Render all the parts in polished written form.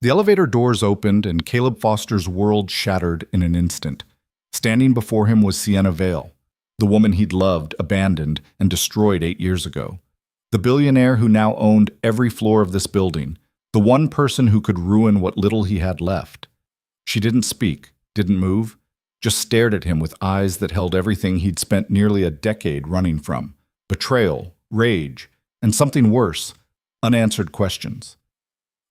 The elevator doors opened and Caleb Foster's world shattered in an instant. Standing before him was Sienna Vale, the woman he'd loved, abandoned, and destroyed 8 years ago. The billionaire who now owned every floor of this building, the one person who could ruin what little he had left. She didn't speak, didn't move, just stared at him with eyes that held everything he'd spent nearly a decade running from: betrayal, rage, and something worse, unanswered questions.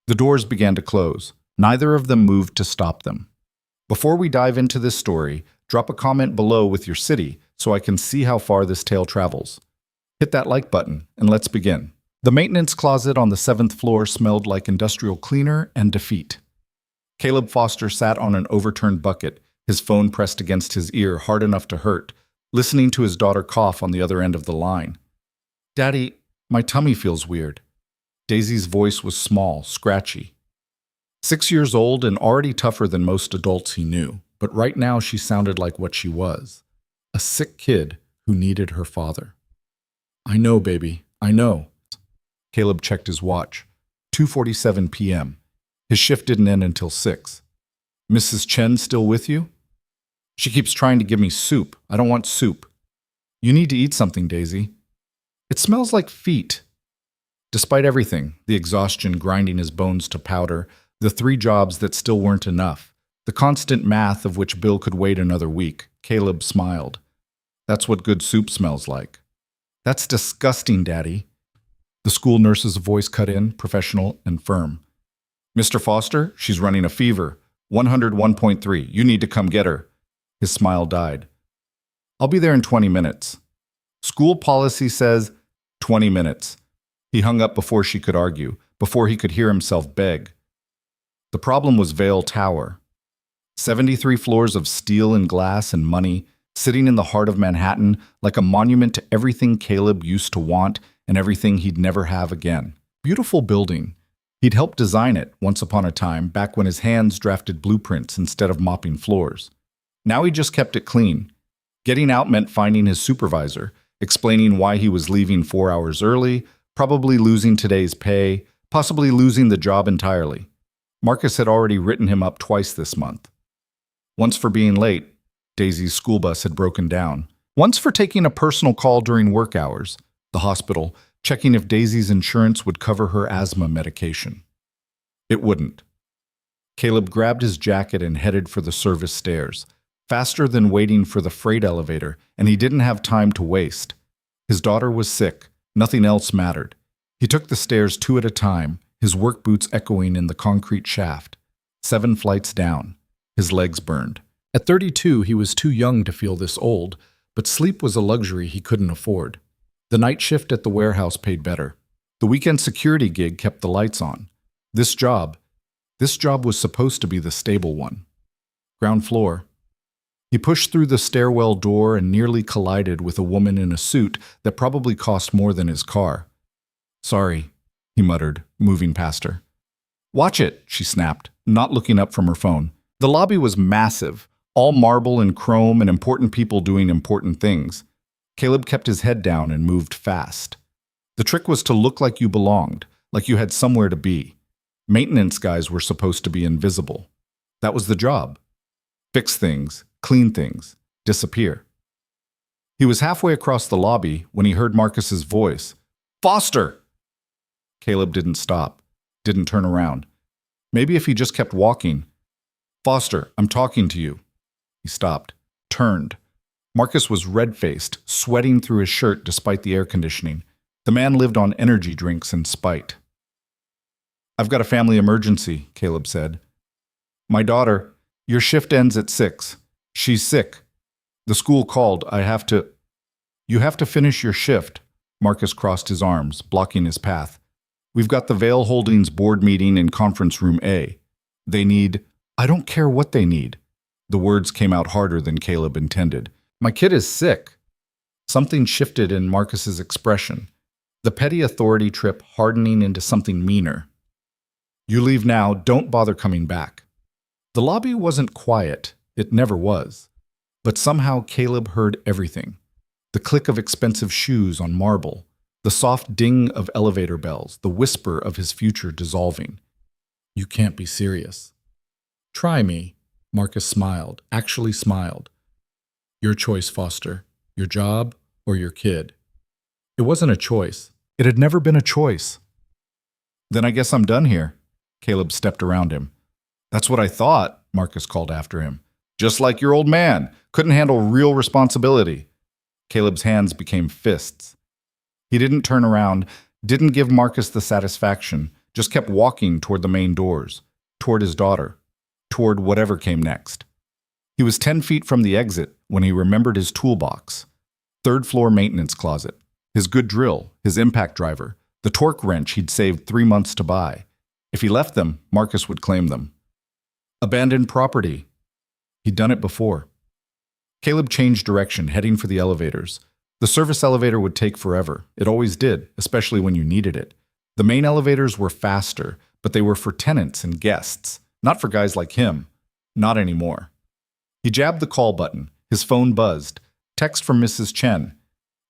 The doors began to close. Neither of them moved to stop them. Before we dive into this story, drop a comment below with your city so I can see how far this tale travels. Hit that like button, and let's begin. The maintenance closet on the 7th floor smelled like industrial cleaner and defeat. Caleb Foster sat on an overturned bucket, his phone pressed against his ear hard enough to hurt, listening to his daughter cough on the other end of the line. "Daddy, my tummy feels weird." Daisy's voice was small, scratchy. 6 years old and already tougher than most adults he knew, but right now she sounded like what she was: a sick kid who needed her father. "I know, baby, I know." Caleb checked his watch. 2:47 p.m. His shift didn't end until 6. "Mrs. Chen still with you?" "She keeps trying to give me soup. I don't want soup." "You need to eat something, Daisy." "It smells like feet." Despite everything, the exhaustion grinding his bones to powder, the 3 jobs that still weren't enough, the constant math of which Bill could wait another week, Caleb smiled. "That's what good soup smells like." "That's disgusting, Daddy." The school nurse's voice cut in, professional and firm. "Mr. Foster, she's running a fever. 101.3. You need to come get her." His smile died. "I'll be there in 20 minutes. School policy says 20 minutes. He hung up before she could argue, before he could hear himself beg. The problem was Vale Tower. 73 floors of steel and glass and money, sitting in the heart of Manhattan like a monument to everything Caleb used to want and everything he'd never have again. Beautiful building. He'd helped design it once upon a time, back when his hands drafted blueprints instead of mopping floors. Now he just kept it clean. Getting out meant finding his supervisor, explaining why he was leaving 4 hours early, probably losing today's pay, possibly losing the job entirely. Marcus had already written him up twice this month. Once for being late, Daisy's school bus had broken down. Once for taking a personal call during work hours, the hospital, checking if Daisy's insurance would cover her asthma medication. It wouldn't. Caleb grabbed his jacket and headed for the service stairs, faster than waiting for the freight elevator, and he didn't have time to waste. His daughter was sick. Nothing else mattered. He took the stairs 2 at a time, his work boots echoing in the concrete shaft. 7 flights down. His legs burned. At 32, he was too young to feel this old, but sleep was a luxury he couldn't afford. The night shift at the warehouse paid better. The weekend security gig kept the lights on. This job was supposed to be the stable one. Ground floor. He pushed through the stairwell door and nearly collided with a woman in a suit that probably cost more than his car. "Sorry," he muttered, moving past her. "Watch it," she snapped, not looking up from her phone. The lobby was massive, all marble and chrome and important people doing important things. Caleb kept his head down and moved fast. The trick was to look like you belonged, like you had somewhere to be. Maintenance guys were supposed to be invisible. That was the job. Fix things, clean things, disappear. He was halfway across the lobby when he heard Marcus's voice. "Foster!" Caleb didn't stop, didn't turn around. Maybe if he just kept walking. "Foster, I'm talking to you." He stopped, turned. Marcus was red-faced, sweating through his shirt despite the air conditioning. The man lived on energy drinks and spite. "I've got a family emergency," Caleb said. "My daughter, your shift ends at 6. She's sick. The school called. You have to finish your shift." Marcus crossed his arms, blocking his path. "We've got the Vale Holdings board meeting in conference room A. They need—" "I don't care what they need." The words came out harder than Caleb intended. "My kid is sick." Something shifted in Marcus's expression, the petty authority trip hardening into something meaner. "You leave now, don't bother coming back." The lobby wasn't quiet, it never was. But somehow Caleb heard everything. The click of expensive shoes on marble, the soft ding of elevator bells, the whisper of his future dissolving. You can't be serious. Try me. Marcus smiled, actually smiled. Your choice, Foster. Your job or your kid. It wasn't a choice. It had never been a choice. Then I guess I'm done here. Caleb stepped around him. That's what I thought, Marcus called after him. Just like your old man. Couldn't handle real responsibility. Caleb's hands became fists. He didn't turn around, didn't give Marcus the satisfaction, just kept walking toward the main doors, toward his daughter, toward whatever came next. He was 10 feet from the exit when he remembered his toolbox. Third-floor maintenance closet, his good drill, his impact driver, the torque wrench he'd saved 3 months to buy. If he left them, Marcus would claim them. Abandoned property. He'd done it before. Caleb changed direction, heading for the elevators. The service elevator would take forever. It always did, especially when you needed it. The main elevators were faster, but they were for tenants and guests, not for guys like him. Not anymore. He jabbed the call button. His phone buzzed. Text from Mrs. Chen.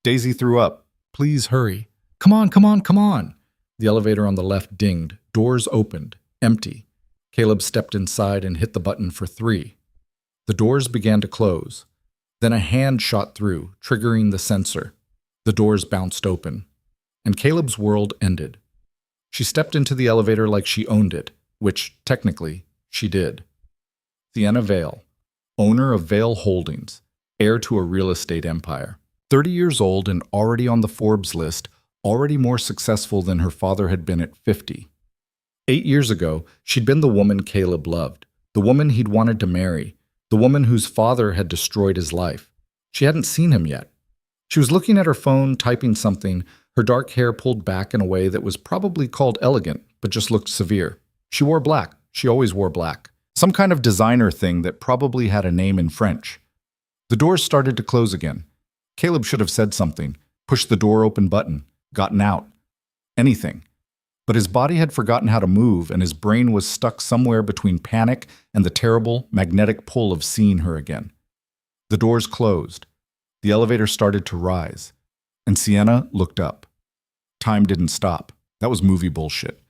Daisy threw up. Please hurry. Come on, come on, come on. The elevator on the left dinged. Doors opened. Empty. Caleb stepped inside and hit the button for 3. The doors began to close. Then a hand shot through, triggering the sensor. The doors bounced open. And Caleb's world ended. She stepped into the elevator like she owned it, which, technically, she did. Sienna Vale, owner of Vale Holdings, heir to a real estate empire. 30 years old and already on the Forbes list, already more successful than her father had been at 50. 8 years ago, she'd been the woman Caleb loved, the woman he'd wanted to marry, the woman whose father had destroyed his life. She hadn't seen him yet. She was looking at her phone, typing something, her dark hair pulled back in a way that was probably called elegant, but just looked severe. She wore black. She always wore black. Some kind of designer thing that probably had a name in French. The doors started to close again. Caleb should have said something, pushed the door open button, gotten out. Anything. But his body had forgotten how to move, and his brain was stuck somewhere between panic and the terrible, magnetic pull of seeing her again. The doors closed. The elevator started to rise. And Sienna looked up. Time didn't stop. That was movie bullshit.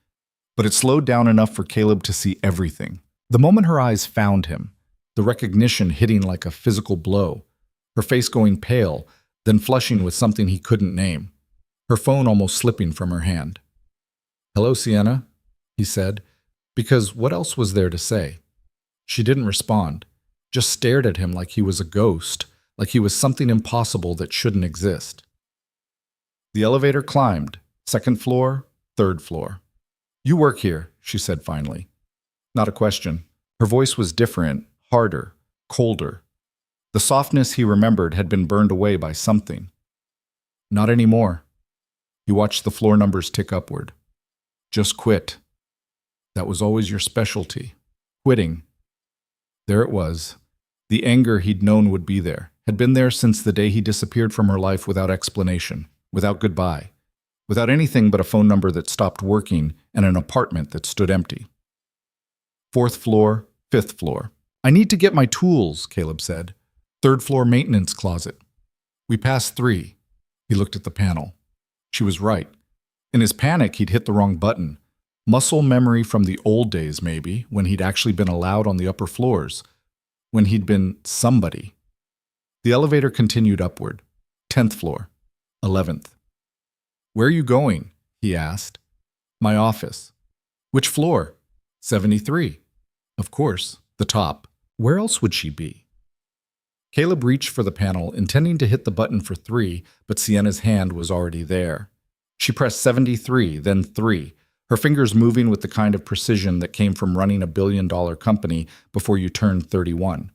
But it slowed down enough for Caleb to see everything. The moment her eyes found him, the recognition hitting like a physical blow, her face going pale, then flushing with something he couldn't name, her phone almost slipping from her hand. Hello, Sienna, he said, because what else was there to say? She didn't respond, just stared at him like he was a ghost, like he was something impossible that shouldn't exist. The elevator climbed, 2nd floor, 3rd floor. You work here, she said finally. Not a question. Her voice was different, harder, colder. The softness he remembered had been burned away by something. Not anymore. He watched the floor numbers tick upward. Just quit. That was always your specialty. Quitting. There it was. The anger he'd known would be there, had been there since the day he disappeared from her life without explanation, without goodbye, without anything but a phone number that stopped working and an apartment that stood empty. 4th floor, 5th floor. I need to get my tools, Caleb said. 3rd floor maintenance closet. We passed 3. He looked at the panel. She was right. In his panic, he'd hit the wrong button. Muscle memory from the old days, maybe, when he'd actually been allowed on the upper floors, when he'd been somebody. The elevator continued upward. 10th floor. 11th. Where are you going? He asked. My office. Which floor? 73. Of course, the top. Where else would she be? Caleb reached for the panel, intending to hit the button for 3, but Sienna's hand was already there. She pressed 73, then 3, her fingers moving with the kind of precision that came from running a billion-dollar company before you turned 31.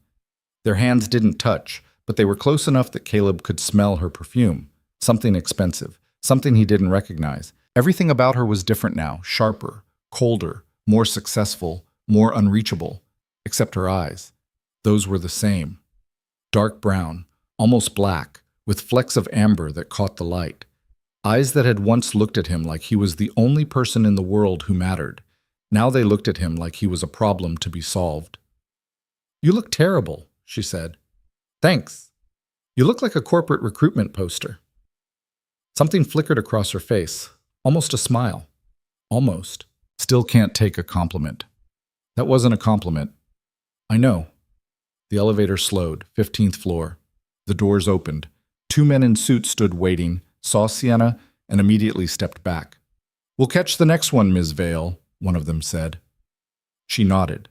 Their hands didn't touch, but they were close enough that Caleb could smell her perfume. Something expensive, something he didn't recognize. Everything about her was different now, sharper, colder, more successful, more unreachable, except her eyes. Those were the same. Dark brown, almost black, with flecks of amber that caught the light. Eyes that had once looked at him like he was the only person in the world who mattered. Now they looked at him like he was a problem to be solved. You look terrible, she said. Thanks. You look like a corporate recruitment poster. Something flickered across her face, almost a smile. Almost. Still can't take a compliment. That wasn't a compliment. I know. The elevator slowed, 15th floor. The doors opened. Two men in suits stood waiting, saw Sienna, and immediately stepped back. We'll catch the next one, Ms. Vale, one of them said. She nodded.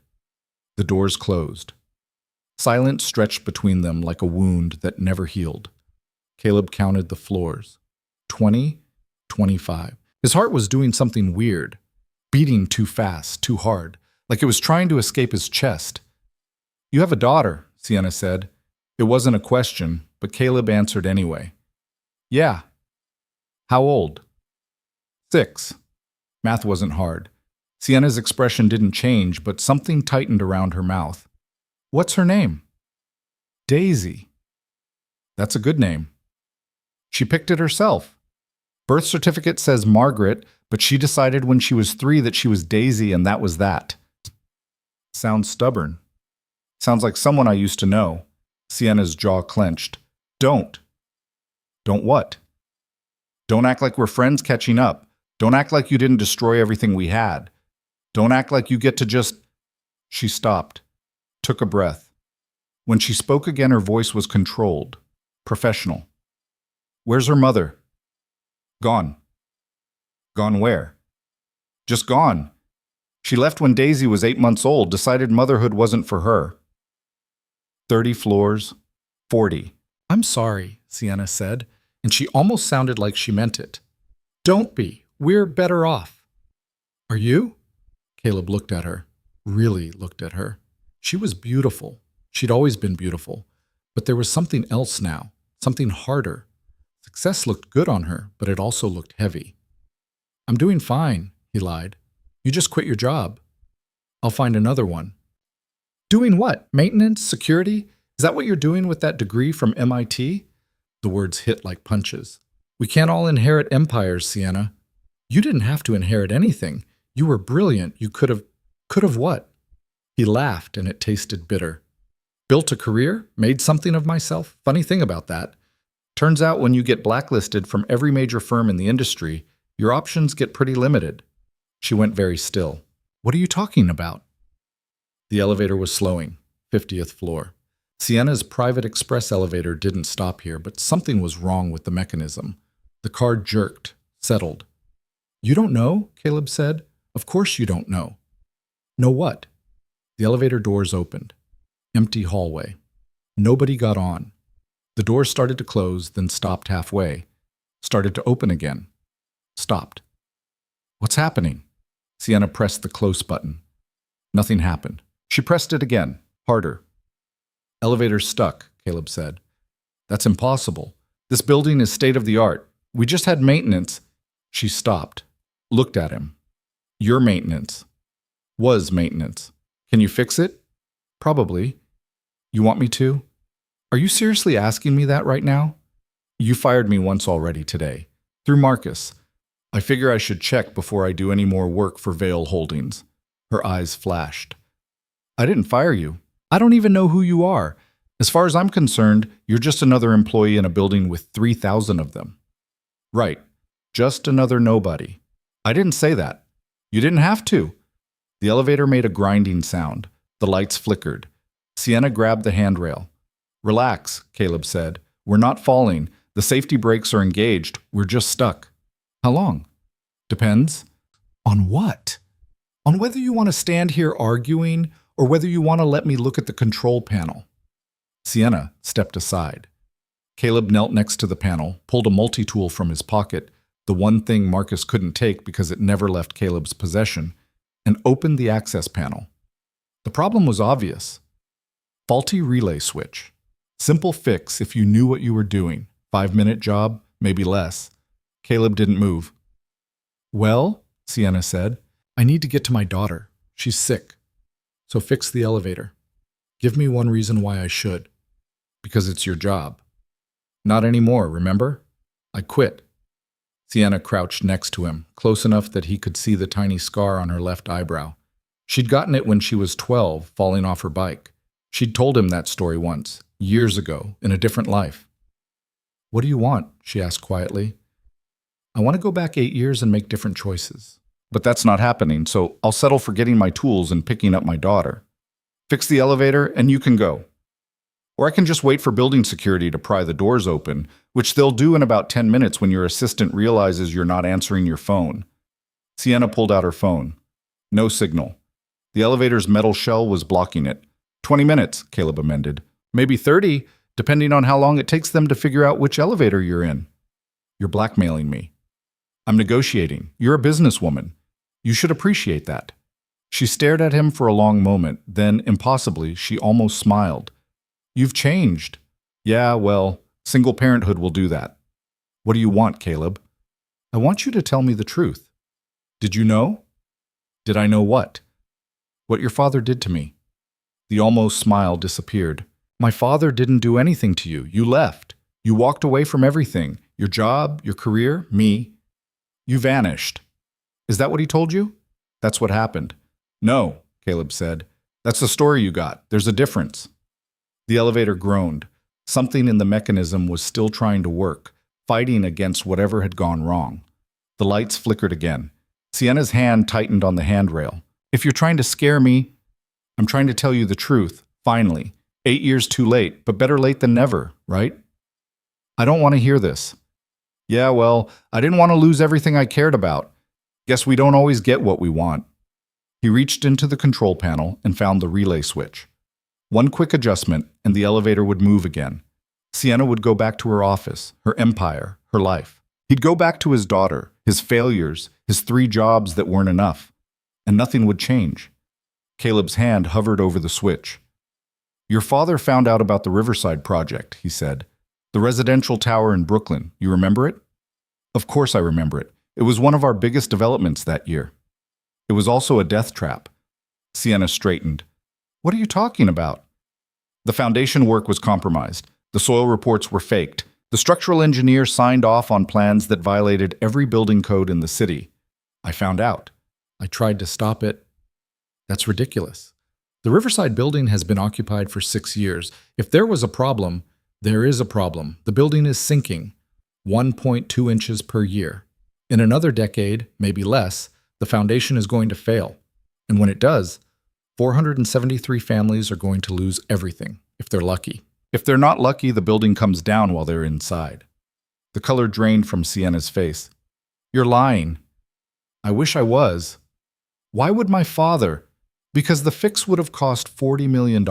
The doors closed. Silence stretched between them like a wound that never healed. Caleb counted the floors. 20, 25. His heart was doing something weird, beating too fast, too hard, like it was trying to escape his chest. You have a daughter, Sienna said. It wasn't a question, but Caleb answered anyway. Yeah. How old? 6. Math wasn't hard. Sienna's expression didn't change, but something tightened around her mouth. What's her name? Daisy. That's a good name. She picked it herself. Birth certificate says Margaret, but she decided when she was 3 that she was Daisy, and that was that. Sounds stubborn. Sounds like someone I used to know. Sienna's jaw clenched. Don't. Don't what? Don't act like we're friends catching up. Don't act like you didn't destroy everything we had. Don't act like you get to just... She stopped, took a breath. When she spoke again, her voice was controlled, professional. Where's her mother? Gone. Gone where? Just gone. She left when Daisy was 8 months old, decided motherhood wasn't for her. 30 floors, 40. I'm sorry, Sienna said, and she almost sounded like she meant it. Don't be. We're better off. Are you? Caleb looked at her, really looked at her. She was beautiful. She'd always been beautiful. But there was something else now, something harder. Success looked good on her, but it also looked heavy. I'm doing fine, he lied. You just quit your job. I'll find another one. Doing what? Maintenance? Security? Is that what you're doing with that degree from MIT? The words hit like punches. We can't all inherit empires, Sienna. You didn't have to inherit anything. You were brilliant. You could have... Could have what? He laughed, and it tasted bitter. Built a career? Made something of myself? Funny thing about that. Turns out when you get blacklisted from every major firm in the industry, your options get pretty limited. She went very still. What are you talking about? The elevator was slowing, 50th floor. Sienna's private express elevator didn't stop here, but something was wrong with the mechanism. The car jerked, settled. You don't know? Caleb said. Of course you don't know. Know what? The elevator doors opened. Empty hallway. Nobody got on. The doors started to close, then stopped halfway. Started to open again. Stopped. What's happening? Sienna pressed the close button. Nothing happened. She pressed it again, harder. Elevator's stuck, Caleb said. That's impossible. This building is state-of-the-art. We just had maintenance. She stopped, looked at him. Your maintenance. Was maintenance. Can you fix it? Probably. You want me to? Are you seriously asking me that right now? You fired me once already today. Through Marcus. I figure I should check before I do any more work for Vale Holdings. Her eyes flashed. I didn't fire you. I don't even know who you are. As far as I'm concerned, you're just another employee in a building with 3,000 of them. Right. Just another nobody. I didn't say that. You didn't have to. The elevator made a grinding sound. The lights flickered. Sienna grabbed the handrail. Relax, Caleb said. We're not falling. The safety brakes are engaged. We're just stuck. How long? Depends. On what? On whether you want to stand here arguing or whether you want to let me look at the control panel. Sienna stepped aside. Caleb knelt next to the panel, pulled a multi-tool from his pocket, the one thing Marcus couldn't take because it never left Caleb's possession, and opened the access panel. The problem was obvious. Faulty relay switch. Simple fix if you knew what you were doing. 5-minute job, maybe less. Caleb didn't move. Well, Sienna said, I need to get to my daughter. She's sick. So fix the elevator. Give me one reason why I should. Because it's your job. Not anymore, remember? I quit. Sienna crouched next to him, close enough that he could see the tiny scar on her left eyebrow. She'd gotten it when she was 12, falling off her bike. She'd told him that story once, years ago, in a different life. What do you want? She asked quietly. I want to go back 8 years and make different choices. But that's not happening, so I'll settle for getting my tools and picking up my daughter. Fix the elevator, and you can go. Or I can just wait for building security to pry the doors open, which they'll do in about 10 minutes when your assistant realizes you're not answering your phone. Sienna pulled out her phone. No signal. The elevator's metal shell was blocking it. 20 minutes, Caleb amended. Maybe 30, depending on how long it takes them to figure out which elevator you're in. You're blackmailing me. I'm negotiating. You're a businesswoman. You should appreciate that. She stared at him for a long moment, then, impossibly, she almost smiled. You've changed. Yeah, well, single parenthood will do that. What do you want, Caleb? I want you to tell me the truth. Did you know? Did I know what? What your father did to me. The almost smile disappeared. My father didn't do anything to you. You left. You walked away from everything. Your job, your career, me. You vanished. Is that what he told you? That's what happened. No, Caleb said. That's the story you got. There's a difference. The elevator groaned. Something in the mechanism was still trying to work, fighting against whatever had gone wrong. The lights flickered again. Sienna's hand tightened on the handrail. If you're trying to scare me, I'm trying to tell you the truth, finally. 8 years too late, but better late than never, right? I don't want to hear this. Yeah, well, I didn't want to lose everything I cared about. Guess we don't always get what we want. He reached into the control panel and found the relay switch. One quick adjustment, and the elevator would move again. Sienna would go back to her office, her empire, her life. He'd go back to his daughter, his failures, his 3 jobs that weren't enough. And nothing would change. Caleb's hand hovered over the switch. Your father found out about the Riverside project, he said. The residential tower in Brooklyn. You remember it? Of course I remember it. It was one of our biggest developments that year. It was also a death trap. Sienna straightened. What are you talking about? The foundation work was compromised. The soil reports were faked. The structural engineer signed off on plans that violated every building code in the city. I found out. I tried to stop it. That's ridiculous. The Riverside building has been occupied for 6 years. If there was a problem, there is a problem. The building is sinking, 1.2 inches per year. In another decade, maybe less, the foundation is going to fail. And when it does, 473 families are going to lose everything, if they're lucky. If they're not lucky, the building comes down while they're inside. The color drained from Sienna's face. You're lying. I wish I was. Why would my father? Because the fix would have cost $40 million.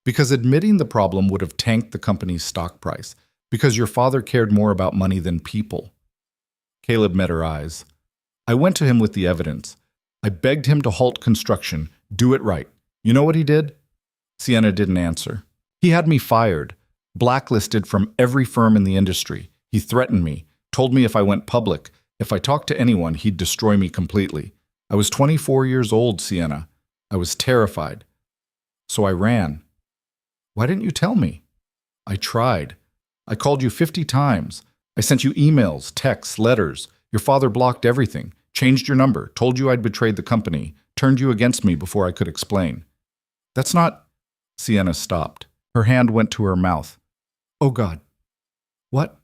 Because admitting the problem would have tanked the company's stock price. Because your father cared more about money than people. Caleb met her eyes. I went to him with the evidence. I begged him to halt construction, do it right. You know what he did? Sienna didn't answer. He had me fired, blacklisted from every firm in the industry. He threatened me, told me if I went public, if I talked to anyone, he'd destroy me completely. I was 24 years old, Sienna. I was terrified. So I ran. Why didn't you tell me? I tried. I called you 50 times. I sent you emails, texts, letters. Your father blocked everything, changed your number, told you I'd betrayed the company, turned you against me before I could explain. That's not... Sienna stopped. Her hand went to her mouth. Oh, God. What?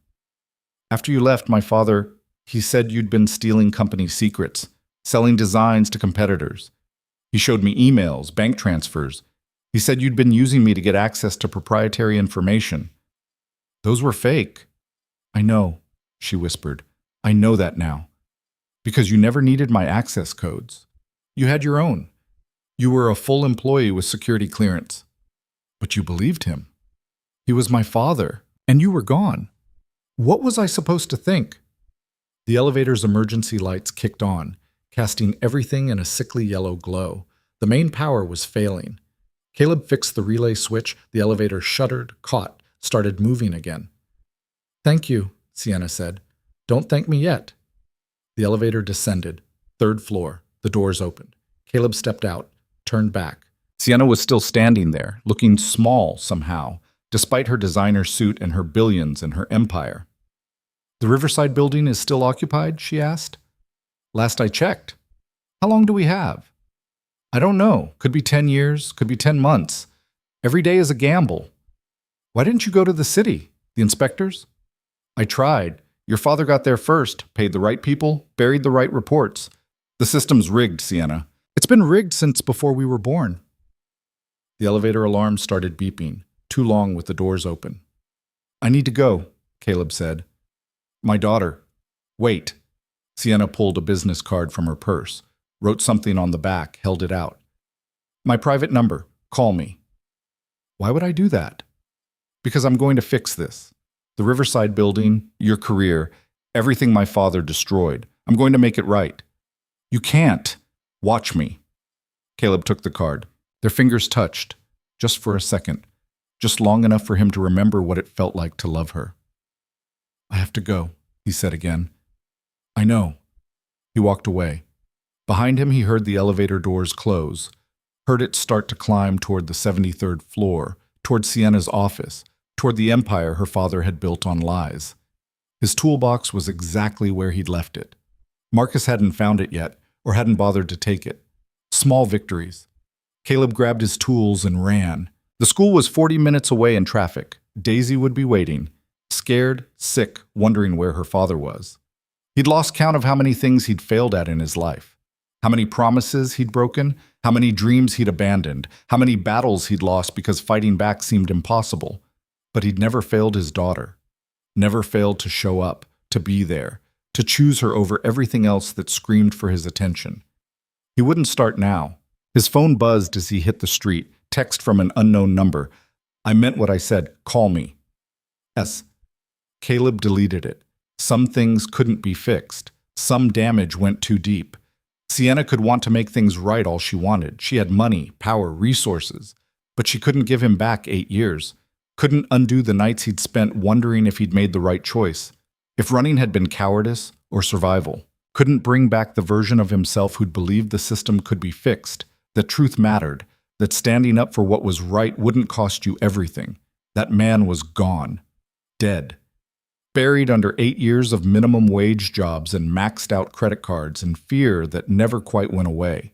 After you left, my father, he said you'd been stealing company secrets, selling designs to competitors. He showed me emails, bank transfers. He said you'd been using me to get access to proprietary information. Those were fake. I know, she whispered. I know that now. Because you never needed my access codes. You had your own. You were a full employee with security clearance. But you believed him. He was my father, and you were gone. What was I supposed to think? The elevator's emergency lights kicked on, casting everything in a sickly yellow glow. The main power was failing. Caleb fixed the relay switch, the elevator shuddered, caught, started moving again. Thank you, Sienna said. Don't thank me yet. The elevator descended. 3rd floor. The doors opened. Caleb stepped out, turned back. Sienna was still standing there, looking small somehow, despite her designer suit and her billions and her empire. The Riverside building is still occupied? She asked. Last I checked. How long do we have? I don't know. Could be 10 years, could be 10 months. Every day is a gamble. Why didn't you go to the city? The inspectors? I tried. Your father got there first, paid the right people, buried the right reports. The system's rigged, Sienna. It's been rigged since before we were born. The elevator alarm started beeping, too long with the doors open. I need to go, Caleb said. My daughter. Wait. Sienna pulled a business card from her purse, wrote something on the back, held it out. My private number. Call me. Why would I do that? Because I'm going to fix this. The Riverside building, your career, everything my father destroyed. I'm going to make it right. You can't. Watch me. Caleb took the card. Their fingers touched, just for a second, just long enough for him to remember what it felt like to love her. I have to go, he said again. I know. He walked away. Behind him, he heard the elevator doors close, heard it start to climb toward the 73rd floor, toward Sienna's office, toward the empire her father had built on lies. His toolbox was exactly where he'd left it. Marcus hadn't found it yet, or hadn't bothered to take it. Small victories. Caleb grabbed his tools and ran. The school was 40 minutes away in traffic. Daisy would be waiting, scared, sick, wondering where her father was. He'd lost count of how many things he'd failed at in his life, how many promises he'd broken, how many dreams he'd abandoned, how many battles he'd lost because fighting back seemed impossible. But he'd never failed his daughter, never failed to show up, to be there, to choose her over everything else that screamed for his attention. He wouldn't start now. His phone buzzed as he hit the street, text from an unknown number. I meant what I said, call me. S. Caleb deleted it. Some things couldn't be fixed. Some damage went too deep. Sienna could want to make things right all she wanted. She had money, power, resources. But she couldn't give him back 8 years. Couldn't undo the nights he'd spent wondering if he'd made the right choice. If running had been cowardice or survival. Couldn't bring back the version of himself who'd believed the system could be fixed, that truth mattered, that standing up for what was right wouldn't cost you everything. That man was gone. Dead. Buried under 8 years of minimum wage jobs and maxed out credit cards and fear that never quite went away.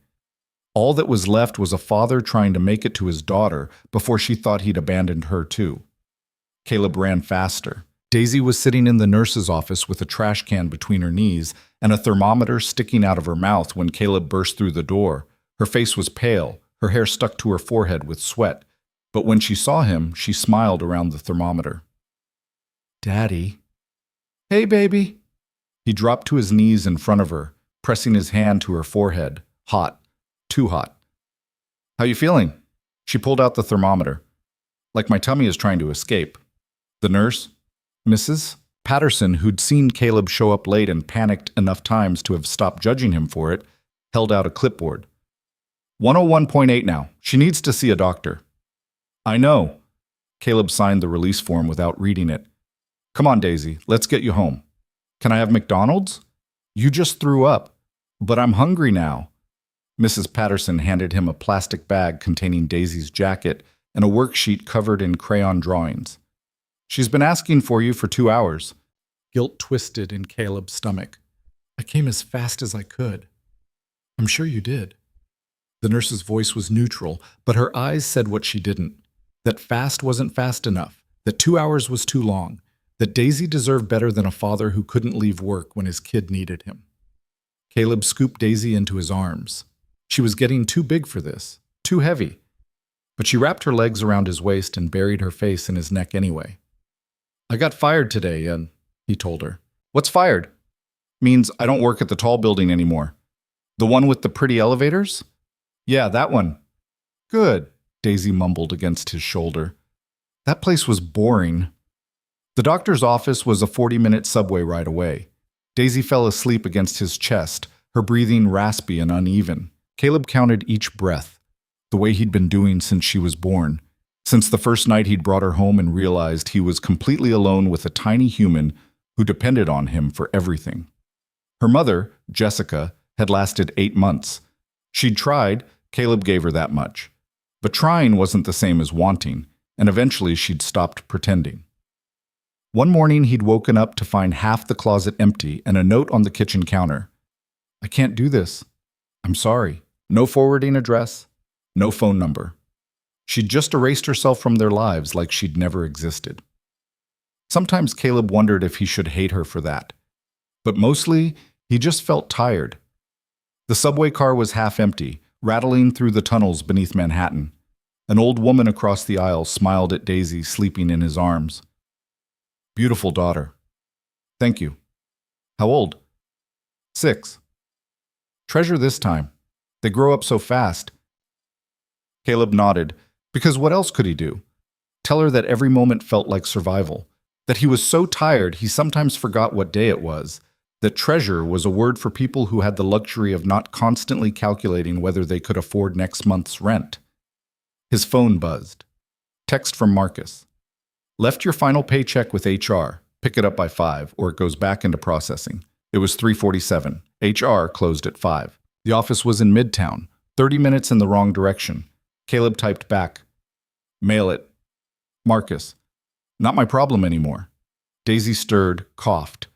All that was left was a father trying to make it to his daughter before she thought he'd abandoned her too. Caleb ran faster. Daisy was sitting in the nurse's office with a trash can between her knees and a thermometer sticking out of her mouth when Caleb burst through the door. Her face was pale, her hair stuck to her forehead with sweat, but when she saw him, she smiled around the thermometer. Daddy. Hey, baby. He dropped to his knees in front of her, pressing his hand to her forehead. Hot. Too hot. How you feeling? She pulled out the thermometer. Like my tummy is trying to escape. The nurse, Mrs. Patterson, who'd seen Caleb show up late and panicked enough times to have stopped judging him for it, held out a clipboard. 101.8 now. She needs to see a doctor. I know. Caleb signed the release form without reading it. Come on, Daisy, let's get you home. Can I have McDonald's? You just threw up. But I'm hungry now. Mrs. Patterson handed him a plastic bag containing Daisy's jacket and a worksheet covered in crayon drawings. She's been asking for you for 2 hours. Guilt twisted in Caleb's stomach. I came as fast as I could. I'm sure you did. The nurse's voice was neutral, but her eyes said what she didn't. That fast wasn't fast enough, that 2 hours was too long, that Daisy deserved better than a father who couldn't leave work when his kid needed him. Caleb scooped Daisy into his arms. She was getting too big for this, too heavy. But she wrapped her legs around his waist and buried her face in his neck anyway. I got fired today, he told her. What's fired? Means I don't work at the tall building anymore. The one with the pretty elevators? Yeah, that one. Good, Daisy mumbled against his shoulder. That place was boring. The doctor's office was a 40-minute subway ride away. Daisy fell asleep against his chest, her breathing raspy and uneven. Caleb counted each breath, the way he'd been doing since she was born, since the first night he'd brought her home and realized he was completely alone with a tiny human who depended on him for everything. Her mother, Jessica, had lasted 8 months. She'd tried, Caleb gave her that much. But trying wasn't the same as wanting, and eventually she'd stopped pretending. One morning he'd woken up to find half the closet empty and a note on the kitchen counter. I can't do this. I'm sorry. No forwarding address. No phone number. She'd just erased herself from their lives like she'd never existed. Sometimes Caleb wondered if he should hate her for that. But mostly, he just felt tired. The subway car was half empty, rattling through the tunnels beneath Manhattan. An old woman across the aisle smiled at Daisy sleeping in his arms. Beautiful daughter. Thank you. How old? 6. Treasure this time. They grow up so fast. Caleb nodded, because what else could he do? Tell her that every moment felt like survival, that he was so tired he sometimes forgot what day it was, that treasure was a word for people who had the luxury of not constantly calculating whether they could afford next month's rent. His phone buzzed. Text from Marcus. Left your final paycheck with HR. Pick it up by 5, or it goes back into processing. It was 3:47. HR closed at 5. The office was in Midtown, 30 minutes in the wrong direction. Caleb typed back. Mail it. Marcus. Not my problem anymore. Daisy stirred, coughed.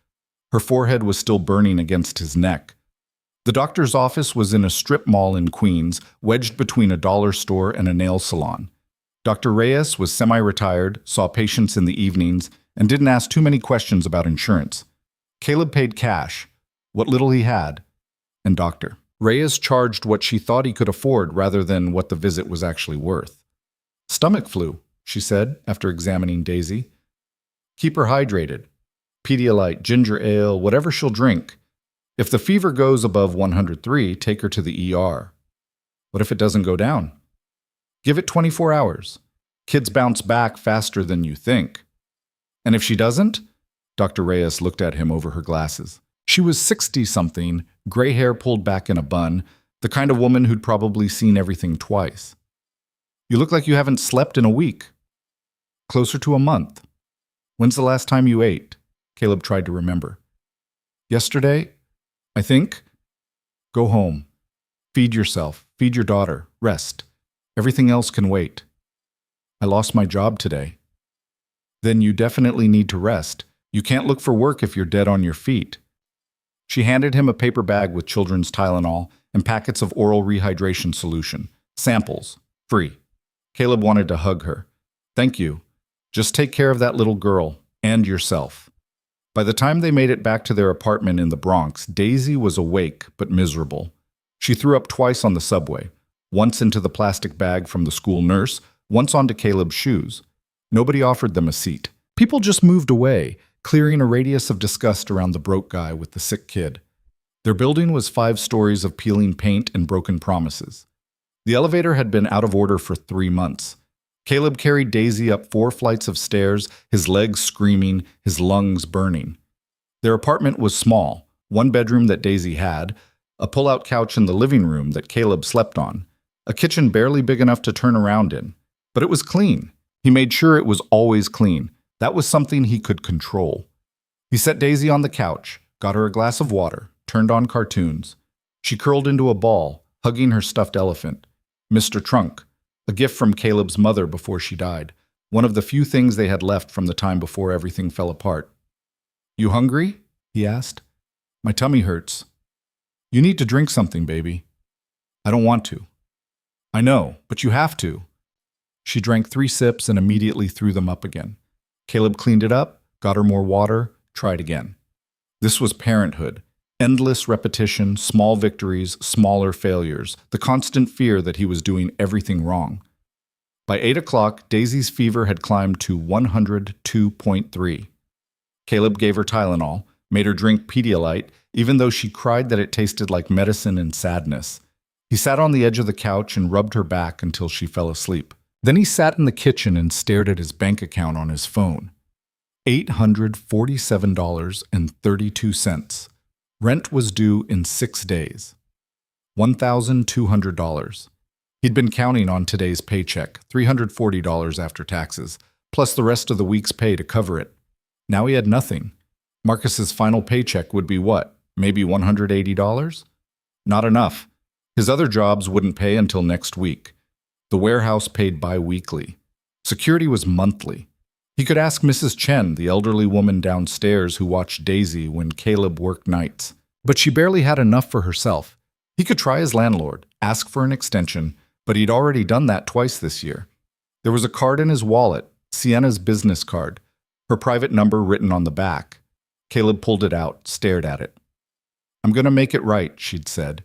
Her forehead was still burning against his neck. The doctor's office was in a strip mall in Queens, wedged between a dollar store and a nail salon. Dr. Reyes was semi-retired, saw patients in the evenings, and didn't ask too many questions about insurance. Caleb paid cash, what little he had, and Dr. Reyes charged what she thought he could afford rather than what the visit was actually worth. Stomach flu, she said, after examining Daisy. Keep her hydrated. Pedialyte, ginger ale, whatever she'll drink. If the fever goes above 103, take her to the ER. What if it doesn't go down? Give it 24 hours. Kids bounce back faster than you think. And if she doesn't? Dr. Reyes looked at him over her glasses. She was 60-something, gray hair pulled back in a bun, the kind of woman who'd probably seen everything twice. You look like you haven't slept in a week. Closer to a month. When's the last time you ate? Caleb tried to remember. Yesterday, I think. Go home. Feed yourself. Feed your daughter. Rest. Everything else can wait. I lost my job today. Then you definitely need to rest. You can't look for work if you're dead on your feet. She handed him a paper bag with children's Tylenol and packets of oral rehydration solution. Samples. Free. Caleb wanted to hug her. Thank you. Just take care of that little girl and yourself. By the time they made it back to their apartment in the Bronx, Daisy was awake but miserable. She threw up twice on the subway, once into the plastic bag from the school nurse, once onto Caleb's shoes. Nobody offered them a seat. People just moved away, clearing a radius of disgust around the broke guy with the sick kid. Their building was 5 stories of peeling paint and broken promises. The elevator had been out of order for 3 months. Caleb carried Daisy up 4 flights of stairs, his legs screaming, his lungs burning. Their apartment was small, 1 bedroom that Daisy had, a pull-out couch in the living room that Caleb slept on, a kitchen barely big enough to turn around in. But it was clean. He made sure it was always clean. That was something he could control. He set Daisy on the couch, got her a glass of water, turned on cartoons. She curled into a ball, hugging her stuffed elephant. Mr. Trunk, a gift from Caleb's mother before she died, one of the few things they had left from the time before everything fell apart. You hungry? He asked. My tummy hurts. You need to drink something, baby. I don't want to. I know, but you have to. She drank 3 sips and immediately threw them up again. Caleb cleaned it up, got her more water, tried again. This was parenthood. Endless repetition, small victories, smaller failures, the constant fear that he was doing everything wrong. By 8 o'clock, Daisy's fever had climbed to 102.3. Caleb gave her Tylenol, made her drink Pedialyte, even though she cried that it tasted like medicine and sadness. He sat on the edge of the couch and rubbed her back until she fell asleep. Then he sat in the kitchen and stared at his bank account on his phone. $847.32. Rent was due in 6 days. $1,200. He'd been counting on today's paycheck, $340 after taxes, plus the rest of the week's pay to cover it. Now he had nothing. Marcus's final paycheck would be what? Maybe $180? Not enough. His other jobs wouldn't pay until next week. The warehouse paid bi-weekly. Security was monthly. He could ask Mrs. Chen, the elderly woman downstairs who watched Daisy when Caleb worked nights. But she barely had enough for herself. He could try his landlord, ask for an extension, but he'd already done that twice this year. There was a card in his wallet, Sienna's business card, her private number written on the back. Caleb pulled it out, stared at it. I'm going to make it right, she'd said.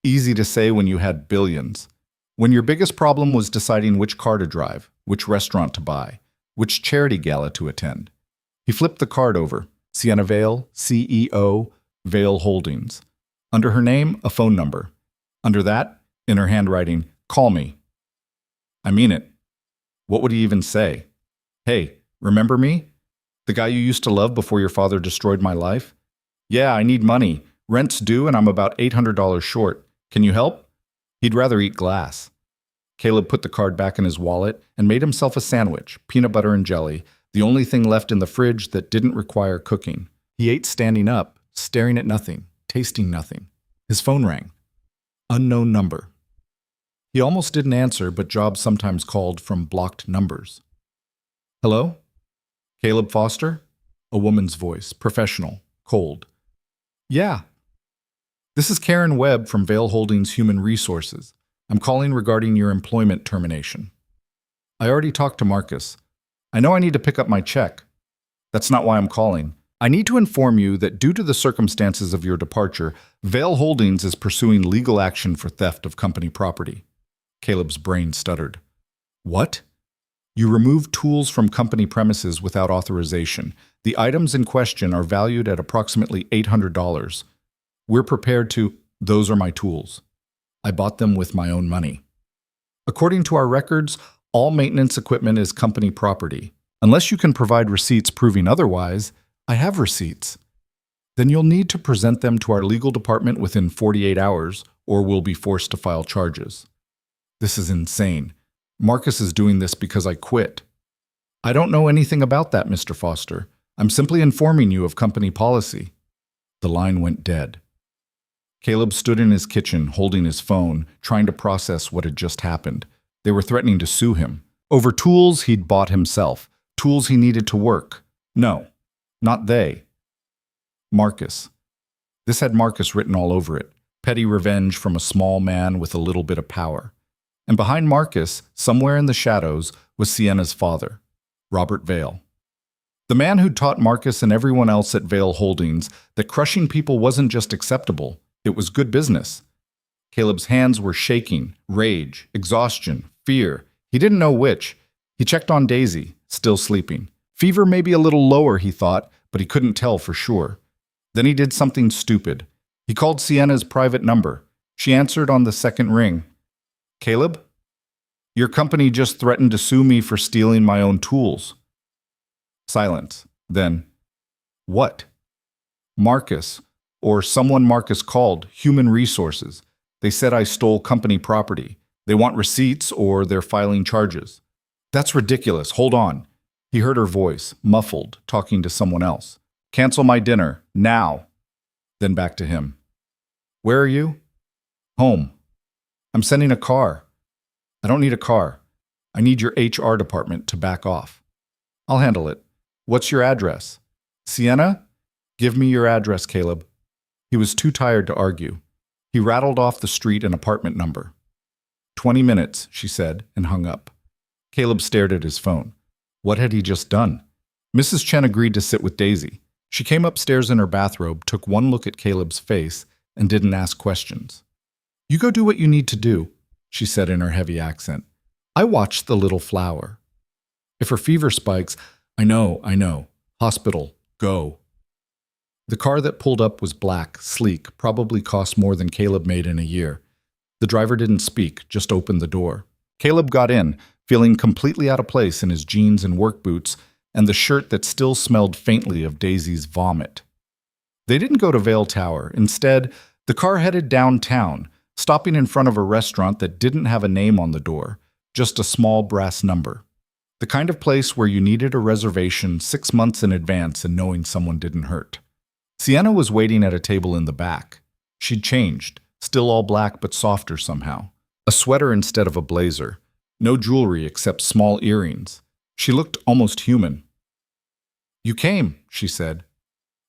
Easy to say when you had billions. When your biggest problem was deciding which car to drive, which restaurant to buy, which charity gala to attend. He flipped the card over. Sienna Vale, CEO, Vale Holdings. Under her name, a phone number. Under that, in her handwriting, call me. I mean it. What would he even say? Hey, remember me? The guy you used to love before your father destroyed my life? Yeah, I need money. Rent's due and I'm about $800 short. Can you help? He'd rather eat glass. Caleb put the card back in his wallet and made himself a sandwich, peanut butter and jelly, the only thing left in the fridge that didn't require cooking. He ate standing up, staring at nothing, tasting nothing. His phone rang. Unknown number. He almost didn't answer, but Jobs sometimes called from blocked numbers. Hello? Caleb Foster? A woman's voice, professional, cold. Yeah. This is Karen Webb from Vale Holdings Human Resources. I'm calling regarding your employment termination. I already talked to Marcus. I know I need to pick up my check. That's not why I'm calling. I need to inform you that due to the circumstances of your departure, Vale Holdings is pursuing legal action for theft of company property. Caleb's brain stuttered. What? You removed tools from company premises without authorization. The items in question are valued at approximately $800. We're prepared to... Those are my tools. I bought them with my own money. According to our records, all maintenance equipment is company property. Unless you can provide receipts proving otherwise, I have receipts. Then you'll need to present them to our legal department within 48 hours, or we'll be forced to file charges. This is insane. Marcus is doing this because I quit. I don't know anything about that, Mr. Foster. I'm simply informing you of company policy. The line went dead. Caleb stood in his kitchen, holding his phone, trying to process what had just happened. They were threatening to sue him. Over tools he'd bought himself. Tools he needed to work. No, not they. Marcus. This had Marcus written all over it. Petty revenge from a small man with a little bit of power. And behind Marcus, somewhere in the shadows, was Sienna's father, Robert Vale. The man who'd taught Marcus and everyone else at Vale Holdings that crushing people wasn't just acceptable, it was good business. Caleb's hands were shaking, rage, exhaustion, fear. He didn't know which. He checked on Daisy, still sleeping. Fever may be a little lower, he thought, but he couldn't tell for sure. Then he did something stupid. He called Sienna's private number. She answered on the second ring. Caleb? Your company just threatened to sue me for stealing my own tools. Silence. Then, what? Marcus, or someone Marcus called, Human Resources. They said I stole company property. They want receipts or they're filing charges. That's ridiculous. Hold on. He heard her voice, muffled, talking to someone else. Cancel my dinner, now. Then back to him. Where are you? Home. I'm sending a car. I don't need a car. I need your HR department to back off. I'll handle it. What's your address? Sienna? Give me your address, Caleb. He was too tired to argue. He rattled off the street and apartment number. 20 minutes, she said, and hung up. Caleb stared at his phone. What had he just done? Mrs. Chen agreed to sit with Daisy. She came upstairs in her bathrobe, took one look at Caleb's face, and didn't ask questions. You go do what you need to do, she said in her heavy accent. I watched the little flower. If her fever spikes, I know. Hospital, go. The car that pulled up was black, sleek, probably cost more than Caleb made in a year. The driver didn't speak, just opened the door. Caleb got in, feeling completely out of place in his jeans and work boots and the shirt that still smelled faintly of Daisy's vomit. They didn't go to Vale Tower. Instead, the car headed downtown, stopping in front of a restaurant that didn't have a name on the door, just a small brass number. The kind of place where you needed a reservation 6 months in advance and knowing someone didn't hurt. Sienna was waiting at a table in the back. She'd changed, still all black but softer somehow. A sweater instead of a blazer. No jewelry except small earrings. She looked almost human. You came, she said.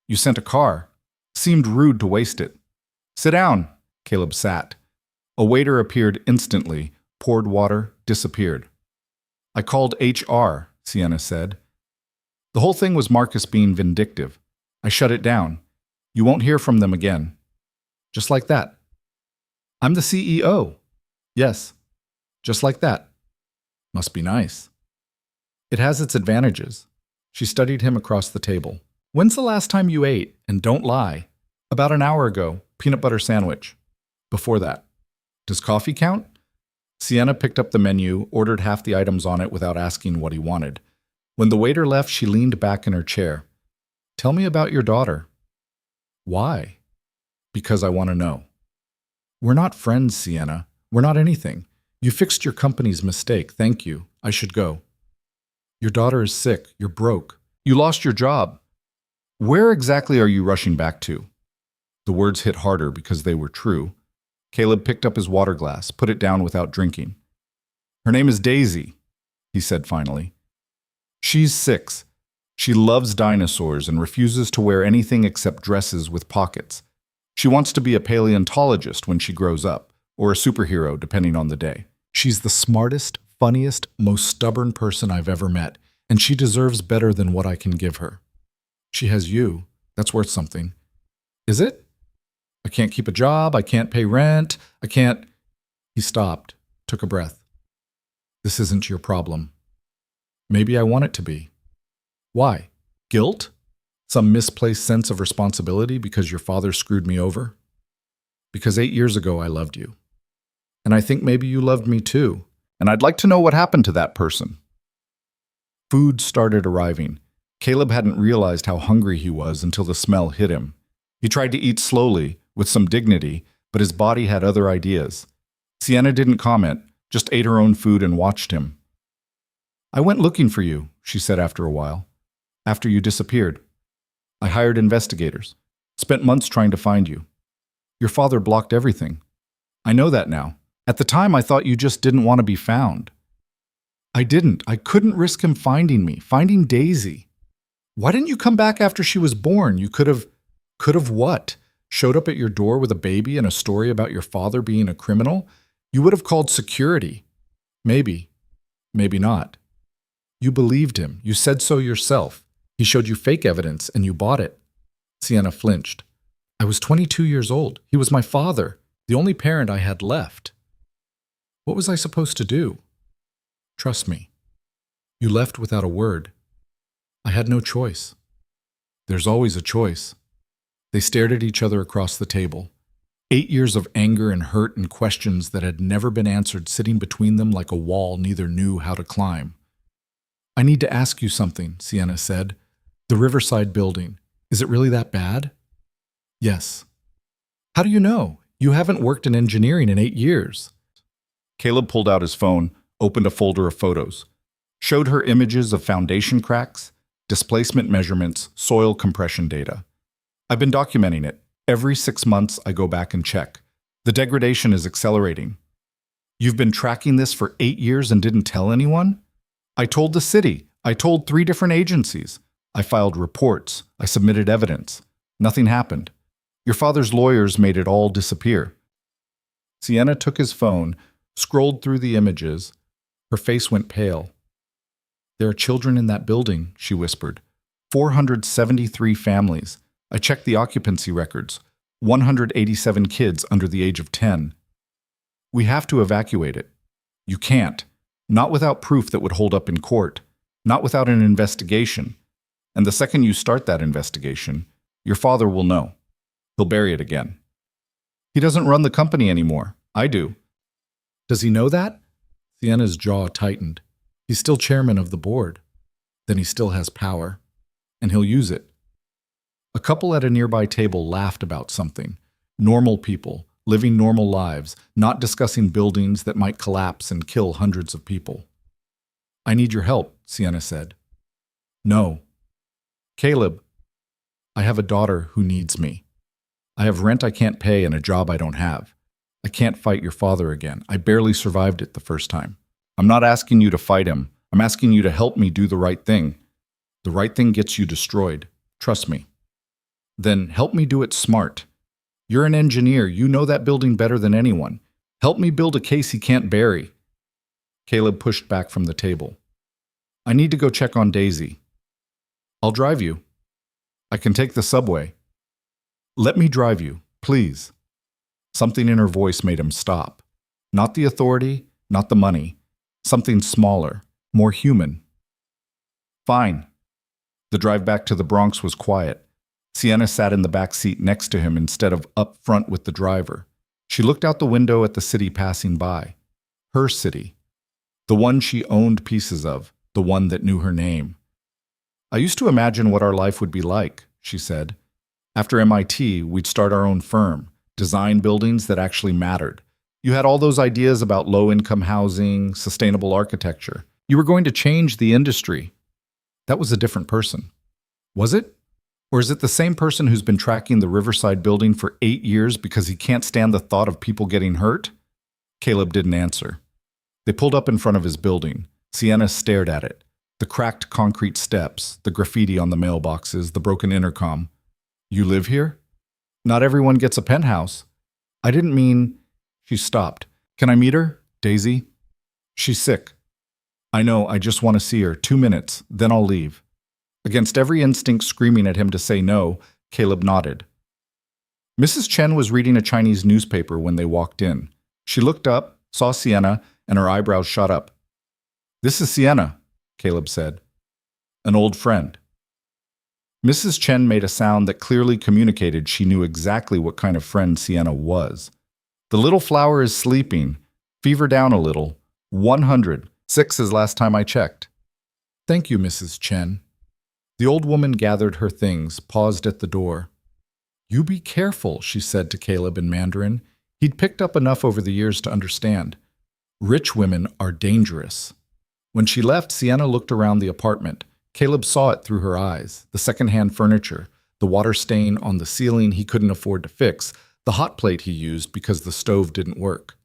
You sent a car. Seemed rude to waste it. Sit down. Caleb sat. A waiter appeared instantly, poured water, disappeared. I called HR, Sienna said. The whole thing was Marcus being vindictive. I shut it down. You won't hear from them again. Just like that. I'm the CEO. Yes, just like that. Must be nice. It has its advantages. She studied him across the table. When's the last time you ate? And don't lie. About an hour ago, peanut butter sandwich. Before that. Does coffee count? Sienna picked up the menu, ordered half the items on it without asking what he wanted. When the waiter left, she leaned back in her chair. Tell me about your daughter. Why? Because I want to know. We're not friends, Sienna. We're not anything. You fixed your company's mistake. Thank you. I should go. Your daughter is sick. You're broke. You lost your job. Where exactly are you rushing back to? The words hit harder because they were true. Caleb picked up his water glass, put it down without drinking. Her name is Daisy, he said finally. She's 6. She loves dinosaurs and refuses to wear anything except dresses with pockets. She wants to be a paleontologist when she grows up, or a superhero, depending on the day. She's the smartest, funniest, most stubborn person I've ever met, and she deserves better than what I can give her. She has you. That's worth something. Is it? I can't keep a job. I can't pay rent. I can't... He stopped, took a breath. This isn't your problem. Maybe I want it to be. Why? Guilt? Some misplaced sense of responsibility because your father screwed me over? Because 8 years ago I loved you. And I think maybe you loved me too. And I'd like to know what happened to that person. Food started arriving. Caleb hadn't realized how hungry he was until the smell hit him. He tried to eat slowly, with some dignity, but his body had other ideas. Sienna didn't comment, just ate her own food and watched him. I went looking for you, she said after a while. After you disappeared. I hired investigators. Spent months trying to find you. Your father blocked everything. I know that now. At the time, I thought you just didn't want to be found. I didn't. I couldn't risk him finding me, finding Daisy. Why didn't you come back after she was born? You could have what? Showed up at your door with a baby and a story about your father being a criminal? You would have called security. Maybe. Maybe not. You believed him. You said so yourself. He showed you fake evidence and you bought it. Sienna flinched. I was 22 years old. He was my father, the only parent I had left. What was I supposed to do? Trust me. You left without a word. I had no choice. There's always a choice. They stared at each other across the table. 8 years of anger and hurt and questions that had never been answered sitting between them like a wall neither knew how to climb. I need to ask you something, Sienna said. The Riverside building. Is it really that bad? Yes. How do you know? You haven't worked in engineering in 8 years. Caleb pulled out his phone, opened a folder of photos. Showed her images of foundation cracks, displacement measurements, soil compression data. I've been documenting it. Every 6 months, I go back and check. The degradation is accelerating. You've been tracking this for 8 years and didn't tell anyone? I told the city. I told 3 different agencies. I filed reports. I submitted evidence. Nothing happened. Your father's lawyers made it all disappear. Sienna took his phone, scrolled through the images. Her face went pale. There are children in that building, she whispered. 473 families. I checked the occupancy records. 187 kids under the age of 10. We have to evacuate it. You can't. Not without proof that would hold up in court. Not without an investigation. And the second you start that investigation, your father will know. He'll bury it again. He doesn't run the company anymore. I do. Does he know that? Sienna's jaw tightened. He's still chairman of the board. Then he still has power. And he'll use it. A couple at a nearby table laughed about something. Normal people, living normal lives, not discussing buildings that might collapse and kill hundreds of people. I need your help, Sienna said. No. Caleb, I have a daughter who needs me. I have rent I can't pay and a job I don't have. I can't fight your father again. I barely survived it the first time. I'm not asking you to fight him. I'm asking you to help me do the right thing. The right thing gets you destroyed. Trust me. Then help me do it smart. You're an engineer. You know that building better than anyone. Help me build a case he can't bury. Caleb pushed back from the table. I need to go check on Daisy. I'll drive you. I can take the subway. Let me drive you, please. Something in her voice made him stop. Not the authority, not the money. Something smaller, more human. Fine. The drive back to the Bronx was quiet. Sienna sat in the back seat next to him instead of up front with the driver. She looked out the window at the city passing by. Her city. The one she owned pieces of, the one that knew her name. I used to imagine what our life would be like, she said. After MIT, we'd start our own firm, design buildings that actually mattered. You had all those ideas about low-income housing, sustainable architecture. You were going to change the industry. That was a different person. Was it? Or is it the same person who's been tracking the Riverside building for 8 years because he can't stand the thought of people getting hurt? Caleb didn't answer. They pulled up in front of his building. Sienna stared at it. The cracked concrete steps, the graffiti on the mailboxes, the broken intercom. You live here? Not everyone gets a penthouse. I didn't mean... She stopped. Can I meet her, Daisy? She's sick. I know, I just want to see her. 2 minutes, then I'll leave. Against every instinct screaming at him to say no, Caleb nodded. Mrs. Chen was reading a Chinese newspaper when they walked in. She looked up, saw Sienna, and her eyebrows shot up. This is Sienna, Caleb said. An old friend. Mrs. Chen made a sound that clearly communicated she knew exactly what kind of friend Sienna was. The little flower is sleeping. Fever down a little. 100. 6 is last time I checked. Thank you, Mrs. Chen. The old woman gathered her things, paused at the door. You be careful, she said to Caleb in Mandarin. He'd picked up enough over the years to understand. Rich women are dangerous. When she left, Sienna looked around the apartment. Caleb saw it through her eyes. The secondhand furniture, the water stain on the ceiling he couldn't afford to fix, the hot plate he used because the stove didn't work.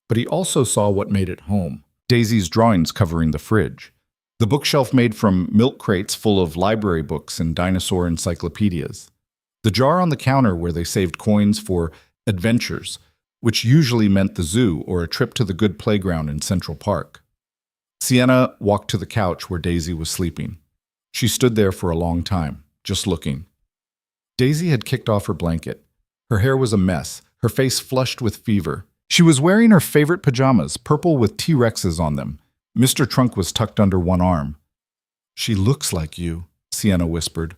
But he also saw what made it home. Daisy's drawings covering the fridge. The bookshelf made from milk crates full of library books and dinosaur encyclopedias. The jar on the counter where they saved coins for adventures, which usually meant the zoo or a trip to the good playground in Central Park. Sienna walked to the couch where Daisy was sleeping. She stood there for a long time, just looking. Daisy had kicked off her blanket. Her hair was a mess, her face flushed with fever. She was wearing her favorite pajamas, purple with T-Rexes on them. Mr. Trunk was tucked under one arm. She looks like you, Sienna whispered.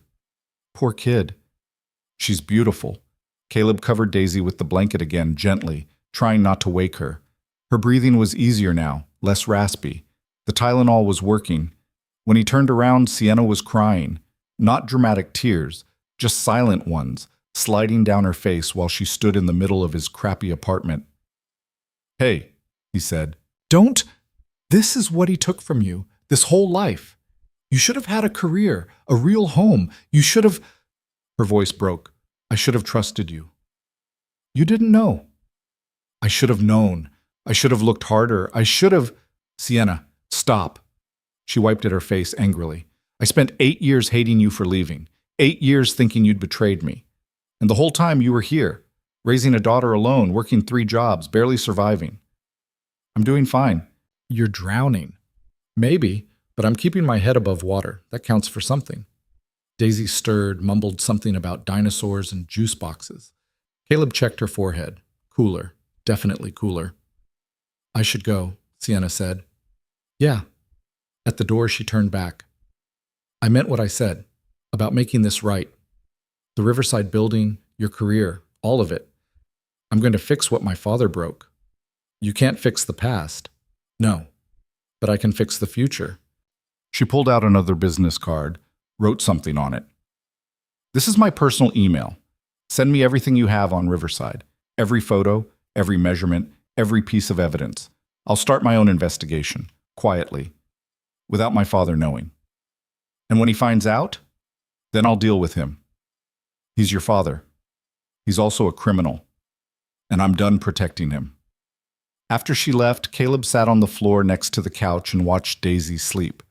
Poor kid. She's beautiful. Caleb covered Daisy with the blanket again, gently, trying not to wake her. Her breathing was easier now, less raspy. The Tylenol was working. When he turned around, Sienna was crying. Not dramatic tears, just silent ones, sliding down her face while she stood in the middle of his crappy apartment. Hey, he said. Don't. This is what he took from you, this whole life. You should have had a career, a real home. You should have... Her voice broke. I should have trusted you. You didn't know. I should have known. I should have looked harder. I should have... Sienna, stop. She wiped at her face angrily. I spent 8 years hating you for leaving. 8 years thinking you'd betrayed me. And the whole time you were here, raising a daughter alone, working 3 jobs, barely surviving. I'm doing fine. You're drowning. Maybe, but I'm keeping my head above water. That counts for something. Daisy stirred, mumbled something about dinosaurs and juice boxes. Caleb checked her forehead. Cooler. Definitely cooler. I should go, Sienna said. Yeah. At the door, she turned back. I meant what I said, about making this right. The Riverside building, your career, all of it. I'm going to fix what my father broke. You can't fix the past. No, but I can fix the future. She pulled out another business card, wrote something on it. This is my personal email. Send me everything you have on Riverside. Every photo, every measurement, every piece of evidence. I'll start my own investigation, quietly, without my father knowing. And when he finds out, then I'll deal with him. He's your father. He's also a criminal. And I'm done protecting him. After she left, Caleb sat on the floor next to the couch and watched Daisy sleep.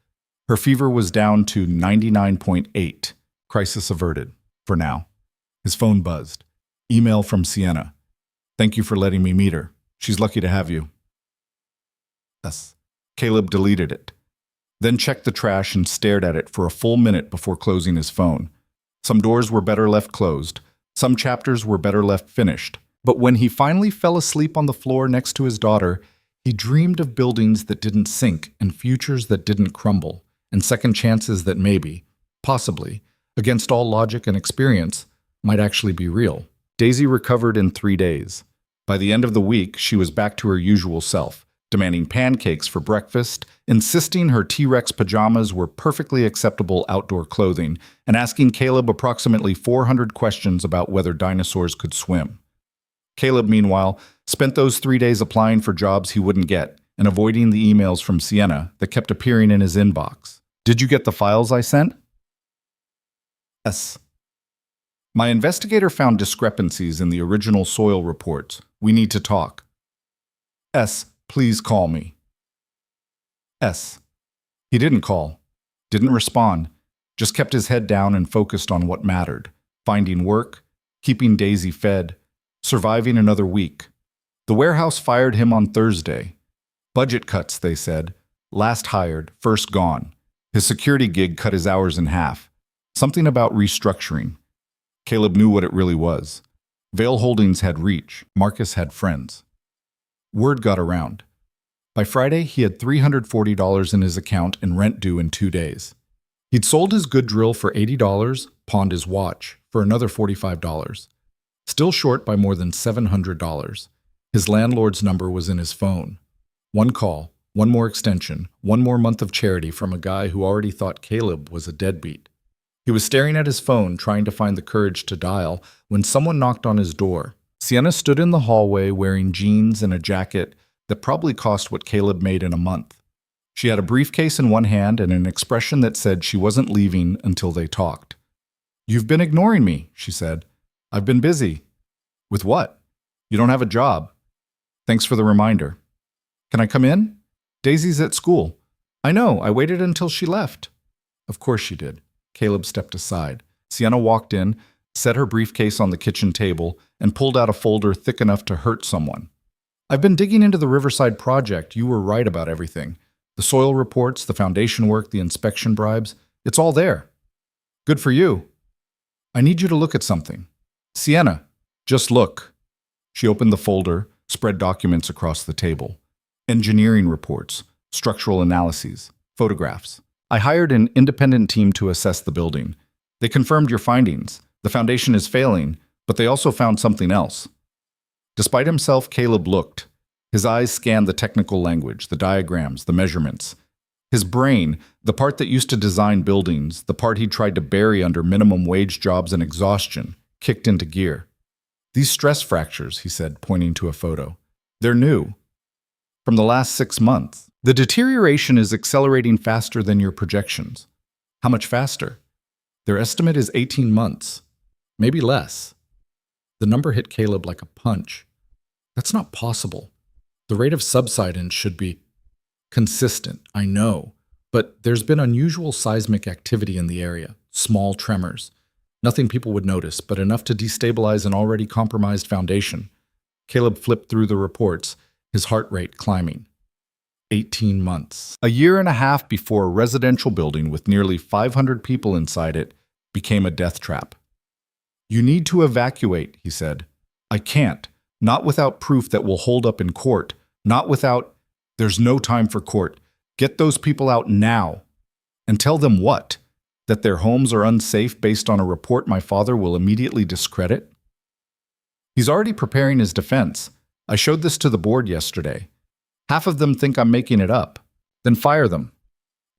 Her fever was down to 99.8. Crisis averted, for now. His phone buzzed. Email from Sienna. Thank you for letting me meet her. She's lucky to have you. Yes. Caleb deleted it. Then checked the trash and stared at it for a full minute before closing his phone. Some doors were better left closed. Some chapters were better left finished. But when he finally fell asleep on the floor next to his daughter, he dreamed of buildings that didn't sink and futures that didn't crumble, and second chances that maybe, possibly, against all logic and experience, might actually be real. Daisy recovered in 3 days. By the end of the week, she was back to her usual self, demanding pancakes for breakfast, insisting her T-Rex pajamas were perfectly acceptable outdoor clothing, and asking Caleb approximately 400 questions about whether dinosaurs could swim. Caleb, meanwhile, spent those 3 days applying for jobs he wouldn't get and avoiding the emails from Sienna that kept appearing in his inbox. "Did you get the files I sent?" "Yes." "My investigator found discrepancies in the original soil reports. We need to talk." "S. Please call me." "S." He didn't call, didn't respond, just kept his head down and focused on what mattered: finding work, keeping Daisy fed, surviving another week. The warehouse fired him on Thursday. Budget cuts, they said. Last hired, first gone. His security gig cut his hours in half. Something about restructuring. Caleb knew what it really was. Vale Holdings had reach. Marcus had friends. Word got around. By Friday, he had $340 in his account and rent due in 2 days. He'd sold his good drill for $80, pawned his watch for another $45. Still short by more than $700. His landlord's number was in his phone. One call, one more extension, one more month of charity from a guy who already thought Caleb was a deadbeat. He was staring at his phone, trying to find the courage to dial, when someone knocked on his door. Sienna stood in the hallway wearing jeans and a jacket that probably cost what Caleb made in a month. She had a briefcase in one hand and an expression that said she wasn't leaving until they talked. "You've been ignoring me," she said. "I've been busy." "With what?" "You don't have a job." "Thanks for the reminder." "Can I come in?" "Daisy's at school." "I know, I waited until she left." Of course she did. Caleb stepped aside. Sienna walked in, set her briefcase on the kitchen table, and pulled out a folder thick enough to hurt someone. "I've been digging into the Riverside project. You were right about everything. The soil reports, the foundation work, the inspection bribes. It's all there." "Good for you." "I need you to look at something." "Sienna, just look." She opened the folder, spread documents across the table. Engineering reports, structural analyses, photographs. "I hired an independent team to assess the building. They confirmed your findings. The foundation is failing, but they also found something else." Despite himself, Caleb looked. His eyes scanned the technical language, the diagrams, the measurements. His brain, the part that used to design buildings, the part he tried to bury under minimum wage jobs and exhaustion, kicked into gear. "These stress fractures," he said, pointing to a photo. "They're new. From the last 6 months. The deterioration is accelerating faster than your projections." "How much faster?" "Their estimate is 18 months. Maybe less." The number hit Caleb like a punch. That's not possible. The rate of subsidence should be consistent, I know, but there's been unusual seismic activity in the area, small tremors. Nothing people would notice, but enough to destabilize an already compromised foundation. Caleb flipped through the reports, his heart rate climbing. 18 months. A year and a half before a residential building with nearly 500 people inside it became a death trap. "You need to evacuate," he said. "I can't. Not without proof that will hold up in court. Not without—" "There's no time for court. Get those people out now." "And tell them what? That their homes are unsafe based on a report my father will immediately discredit?" He's already preparing his defense. "I showed this to the board yesterday. Half of them think I'm making it up. Then fire them."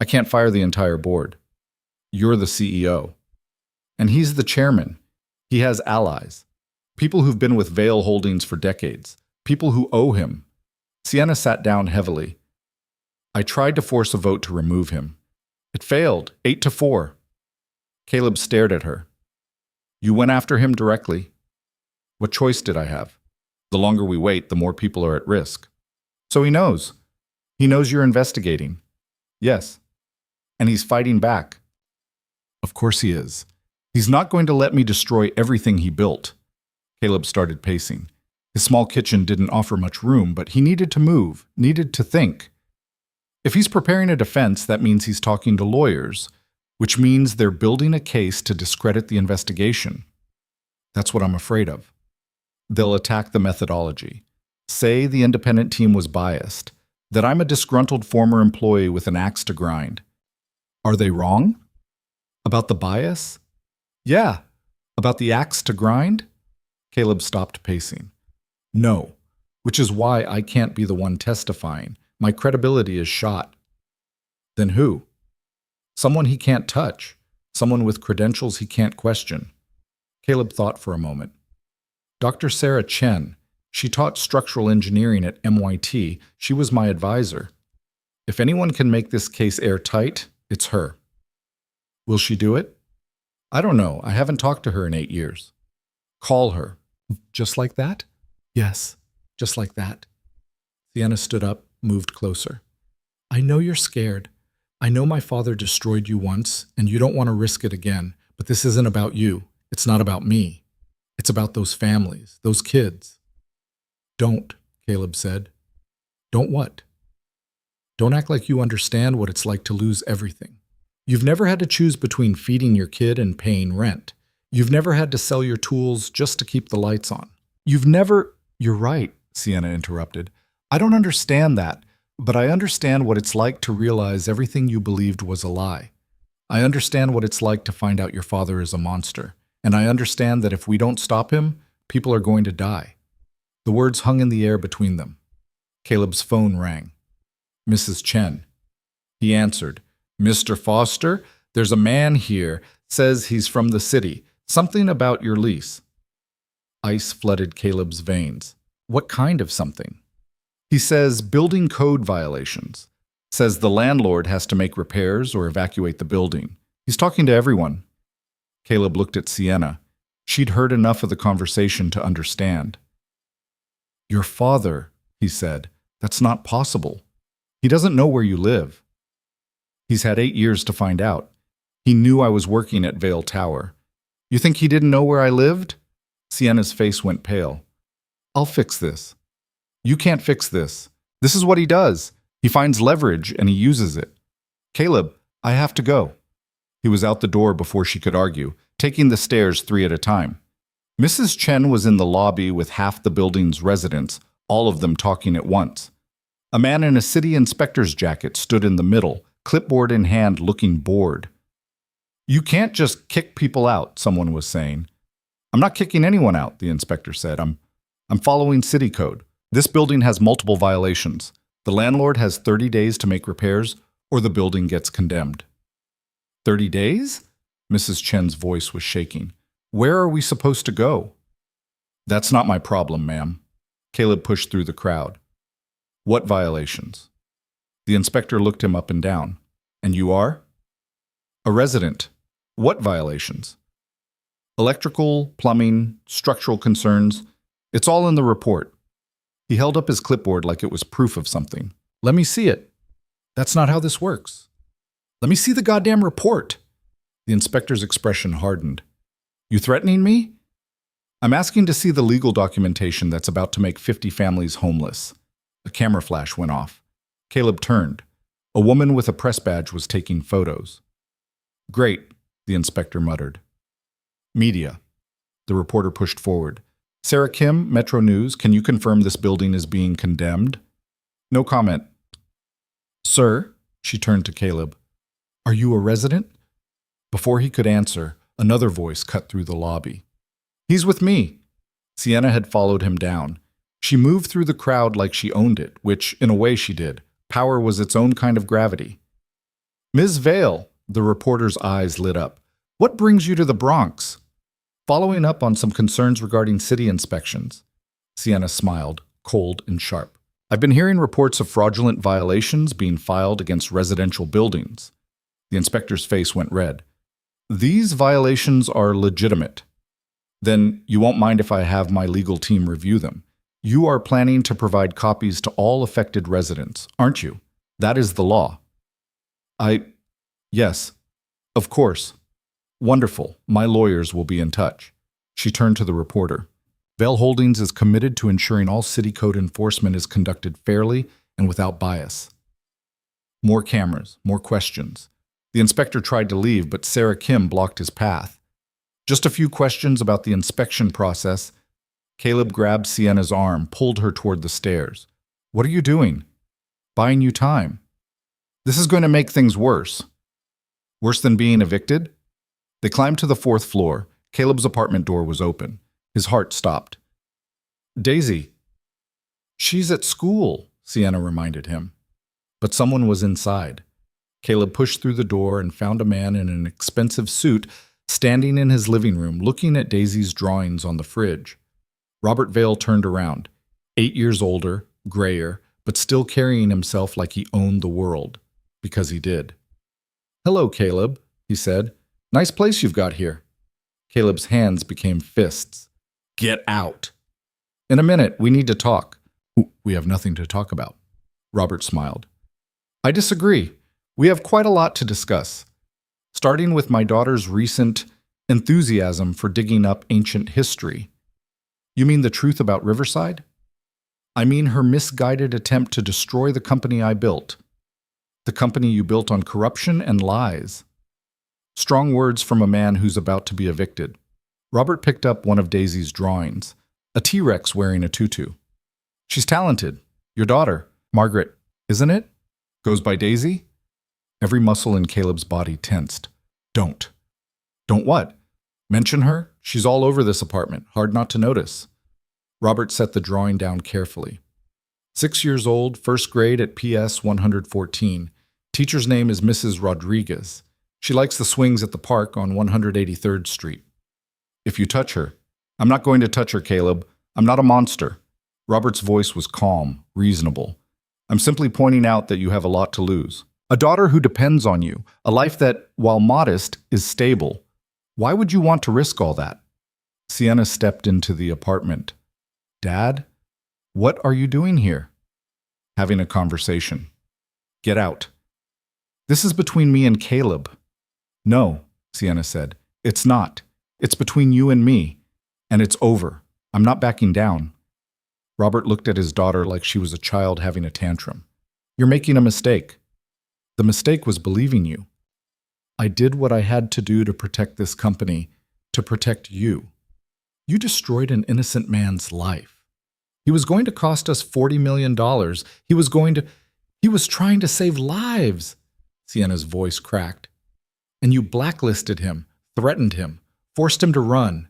"I can't fire the entire board. You're the CEO." "And he's the chairman. He has allies. People who've been with Vale Holdings for decades. People who owe him." Sienna sat down heavily. "I tried to force a vote to remove him. It failed, 8-4. Caleb stared at her. "You went after him directly." "What choice did I have? The longer we wait, the more people are at risk." "So he knows. He knows you're investigating." "Yes." "And he's fighting back." "Of course he is. He's not going to let me destroy everything he built." Caleb started pacing. His small kitchen didn't offer much room, but he needed to move, needed to think. If he's preparing a defense, that means he's talking to lawyers, which means they're building a case to discredit the investigation. That's what I'm afraid of. They'll attack the methodology. Say the independent team was biased, that I'm a disgruntled former employee with an axe to grind. Are they wrong? About the bias? Yeah. About the axe to grind? Caleb stopped pacing. No, which is why I can't be the one testifying. My credibility is shot. Then who? Someone he can't touch. Someone with credentials he can't question. Caleb thought for a moment. Dr. Sarah Chen. She taught structural engineering at MIT. She was my advisor. If anyone can make this case airtight, it's her. Will she do it? I don't know. I haven't talked to her in 8 years. Call her. Just like that? Yes, just like that. Sienna stood up, moved closer. I know you're scared. I know my father destroyed you once, and you don't want to risk it again, but this isn't about you. It's not about me. It's about those families, those kids. Don't, Caleb said. Don't what? Don't act like you understand what it's like to lose everything. You've never had to choose between feeding your kid and paying rent. You've never had to sell your tools just to keep the lights on. You've never... You're right, Sienna interrupted. I don't understand that, but I understand what it's like to realize everything you believed was a lie. I understand what it's like to find out your father is a monster, and I understand that if we don't stop him, people are going to die. The words hung in the air between them. Caleb's phone rang. Mrs. Chen. He answered. Mr. Foster, there's a man here, says he's from the city. Something about your lease. Ice flooded Caleb's veins. What kind of something? He says building code violations. Says the landlord has to make repairs or evacuate the building. He's talking to everyone. Caleb looked at Sienna. She'd heard enough of the conversation to understand. Your father, he said. That's not possible. He doesn't know where you live. He's had 8 years to find out. He knew I was working at Vale Tower. You think he didn't know where I lived? Sienna's face went pale. I'll fix this. You can't fix this. This is what he does. He finds leverage and he uses it. Caleb, I have to go. He was out the door before she could argue, taking the stairs 3 at a time. Mrs. Chen was in the lobby with half the building's residents, all of them talking at once. A man in a city inspector's jacket stood in the middle, clipboard in hand, looking bored. You can't just kick people out, someone was saying. I'm not kicking anyone out, the inspector said. I'm following city code. This building has multiple violations. The landlord has 30 days to make repairs, or the building gets condemned. 30 days? Mrs. Chen's voice was shaking. Where are we supposed to go? That's not my problem, ma'am. Caleb pushed through the crowd. What violations? The inspector looked him up and down. And you are? A resident. What violations? Electrical, plumbing, structural concerns. It's all in the report. He held up his clipboard like it was proof of something. Let me see it. That's not how this works. Let me see the goddamn report. The inspector's expression hardened. You threatening me? I'm asking to see the legal documentation that's about to make 50 families homeless. A camera flash went off. Caleb turned. A woman with a press badge was taking photos. Great, the inspector muttered. Media. The reporter pushed forward. Sarah Kim, Metro News, can you confirm this building is being condemned? No comment. Sir, she turned to Caleb. Are you a resident? Before he could answer, another voice cut through the lobby. He's with me. Sienna had followed him down. She moved through the crowd like she owned it, which, in a way, she did. Power was its own kind of gravity. Ms. Vale, the reporter's eyes lit up. What brings you to the Bronx? Following up on some concerns regarding city inspections. Sienna smiled, cold and sharp. I've been hearing reports of fraudulent violations being filed against residential buildings. The inspector's face went red. These violations are legitimate. Then you won't mind if I have my legal team review them. You are planning to provide copies to all affected residents, aren't you? That is the law. Yes, of course. Wonderful. My lawyers will be in touch. She turned to the reporter. Vale Holdings is committed to ensuring all city code enforcement is conducted fairly and without bias. More cameras, more questions. The inspector tried to leave, but Sarah Kim blocked his path. Just a few questions about the inspection process. Caleb grabbed Sienna's arm, pulled her toward the stairs. What are you doing? Buying you time. This is going to make things worse. Worse than being evicted? They climbed to the fourth floor. Caleb's apartment door was open. His heart stopped. Daisy. She's at school, Sienna reminded him. But someone was inside. Caleb pushed through the door and found a man in an expensive suit standing in his living room looking at Daisy's drawings on the fridge. Robert Vale turned around, 8 years older, grayer, but still carrying himself like he owned the world, because he did. Hello, Caleb, he said. Nice place you've got here. Caleb's hands became fists. Get out. In a minute, we need to talk. We have nothing to talk about. Robert smiled. I disagree. We have quite a lot to discuss. Starting with my daughter's recent enthusiasm for digging up ancient history. You mean the truth about Riverside? I mean her misguided attempt to destroy the company I built. The company you built on corruption and lies. Strong words from a man who's about to be evicted. Robert picked up one of Daisy's drawings, a T-Rex wearing a tutu. She's talented. Your daughter, Margaret, isn't it? Goes by Daisy? Every muscle in Caleb's body tensed. Don't. Don't what? Mention her? She's all over this apartment. Hard not to notice. Robert set the drawing down carefully. 6 years old, first grade at PS 114. Teacher's name is Mrs. Rodriguez. She likes the swings at the park on 183rd Street. If you touch her. I'm not going to touch her, Caleb. I'm not a monster. Robert's voice was calm, reasonable. I'm simply pointing out that you have a lot to lose. A daughter who depends on you, a life that, while modest, is stable. Why would you want to risk all that? Sienna stepped into the apartment. Dad, what are you doing here? Having a conversation. Get out. This is between me and Caleb. No, Sienna said. It's not. It's between you and me. And it's over. I'm not backing down. Robert looked at his daughter like she was a child having a tantrum. You're making a mistake. The mistake was believing you. I did what I had to do to protect this company, to protect you. You destroyed an innocent man's life. He was going to cost us $40 million. He was trying to save lives. Sienna's voice cracked. And you blacklisted him, threatened him, forced him to run.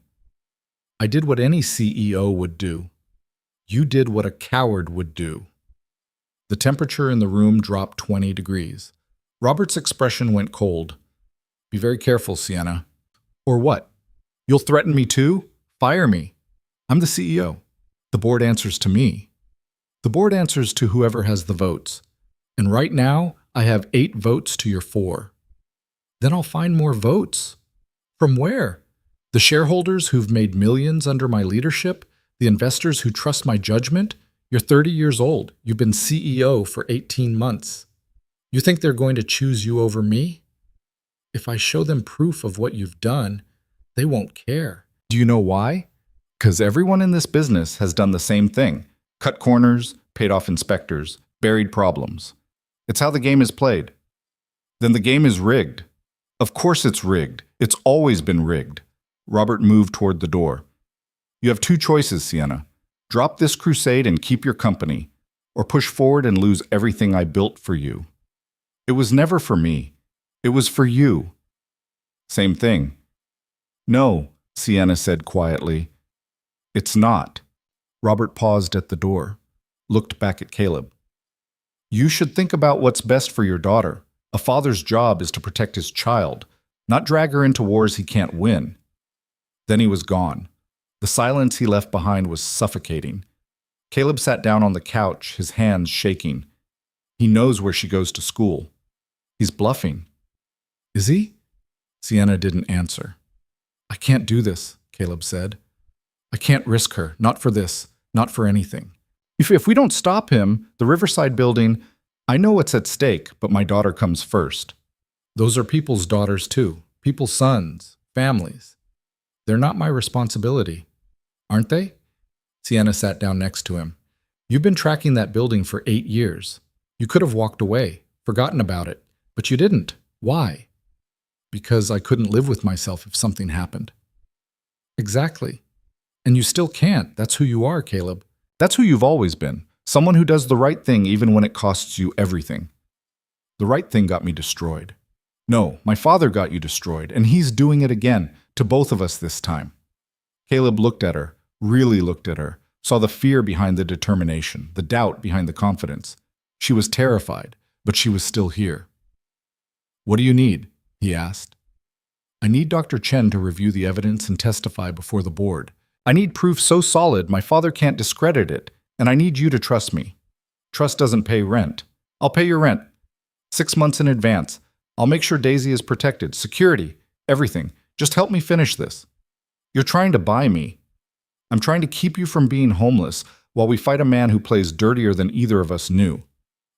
I did what any CEO would do. You did what a coward would do. The temperature in the room dropped 20 degrees. Robert's expression went cold. Be very careful, Sienna. Or what? You'll threaten me too? Fire me. I'm the CEO. The board answers to me. The board answers to whoever has the votes. And right now, I have 8 votes to your 4. Then I'll find more votes. From where? The shareholders who've made millions under my leadership? The investors who trust my judgment? You're 30 years old. You've been CEO for 18 months. You think they're going to choose you over me? If I show them proof of what you've done, they won't care. Do you know why? Because everyone in this business has done the same thing. Cut corners, paid off inspectors, buried problems. It's how the game is played. Then the game is rigged. Of course it's rigged. It's always been rigged. Robert moved toward the door. You have 2 choices, Sienna. Drop this crusade and keep your company, or push forward and lose everything I built for you. It was never for me. It was for you. Same thing. No, Sienna said quietly. It's not. Robert paused at the door, looked back at Caleb. You should think about what's best for your daughter. A father's job is to protect his child, not drag her into wars he can't win. Then he was gone. The silence he left behind was suffocating. Caleb sat down on the couch, his hands shaking. He knows where she goes to school. He's bluffing. Is he? Sienna didn't answer. I can't do this, Caleb said. I can't risk her, not for this, not for anything. If we don't stop him, the Riverside building, I know what's at stake, but my daughter comes first. Those are people's daughters too, people's sons, families. They're not my responsibility. Aren't they? Sienna sat down next to him. You've been tracking that building for 8 years. You could have walked away, forgotten about it, but you didn't. Why? Because I couldn't live with myself if something happened. Exactly. And you still can't. That's who you are, Caleb. That's who you've always been. Someone who does the right thing even when it costs you everything. The right thing got me destroyed. No, my father got you destroyed, and he's doing it again, to both of us this time. Caleb looked at her, really looked at her, saw the fear behind the determination, the doubt behind the confidence. She was terrified, but she was still here. "What do you need?" he asked. "I need Dr. Chen to review the evidence and testify before the board. I need proof so solid my father can't discredit it, and I need you to trust me. Trust doesn't pay rent. I'll pay your rent. 6 months in advance. I'll make sure Daisy is protected, security, everything. Just help me finish this. You're trying to buy me. I'm trying to keep you from being homeless while we fight a man who plays dirtier than either of us knew."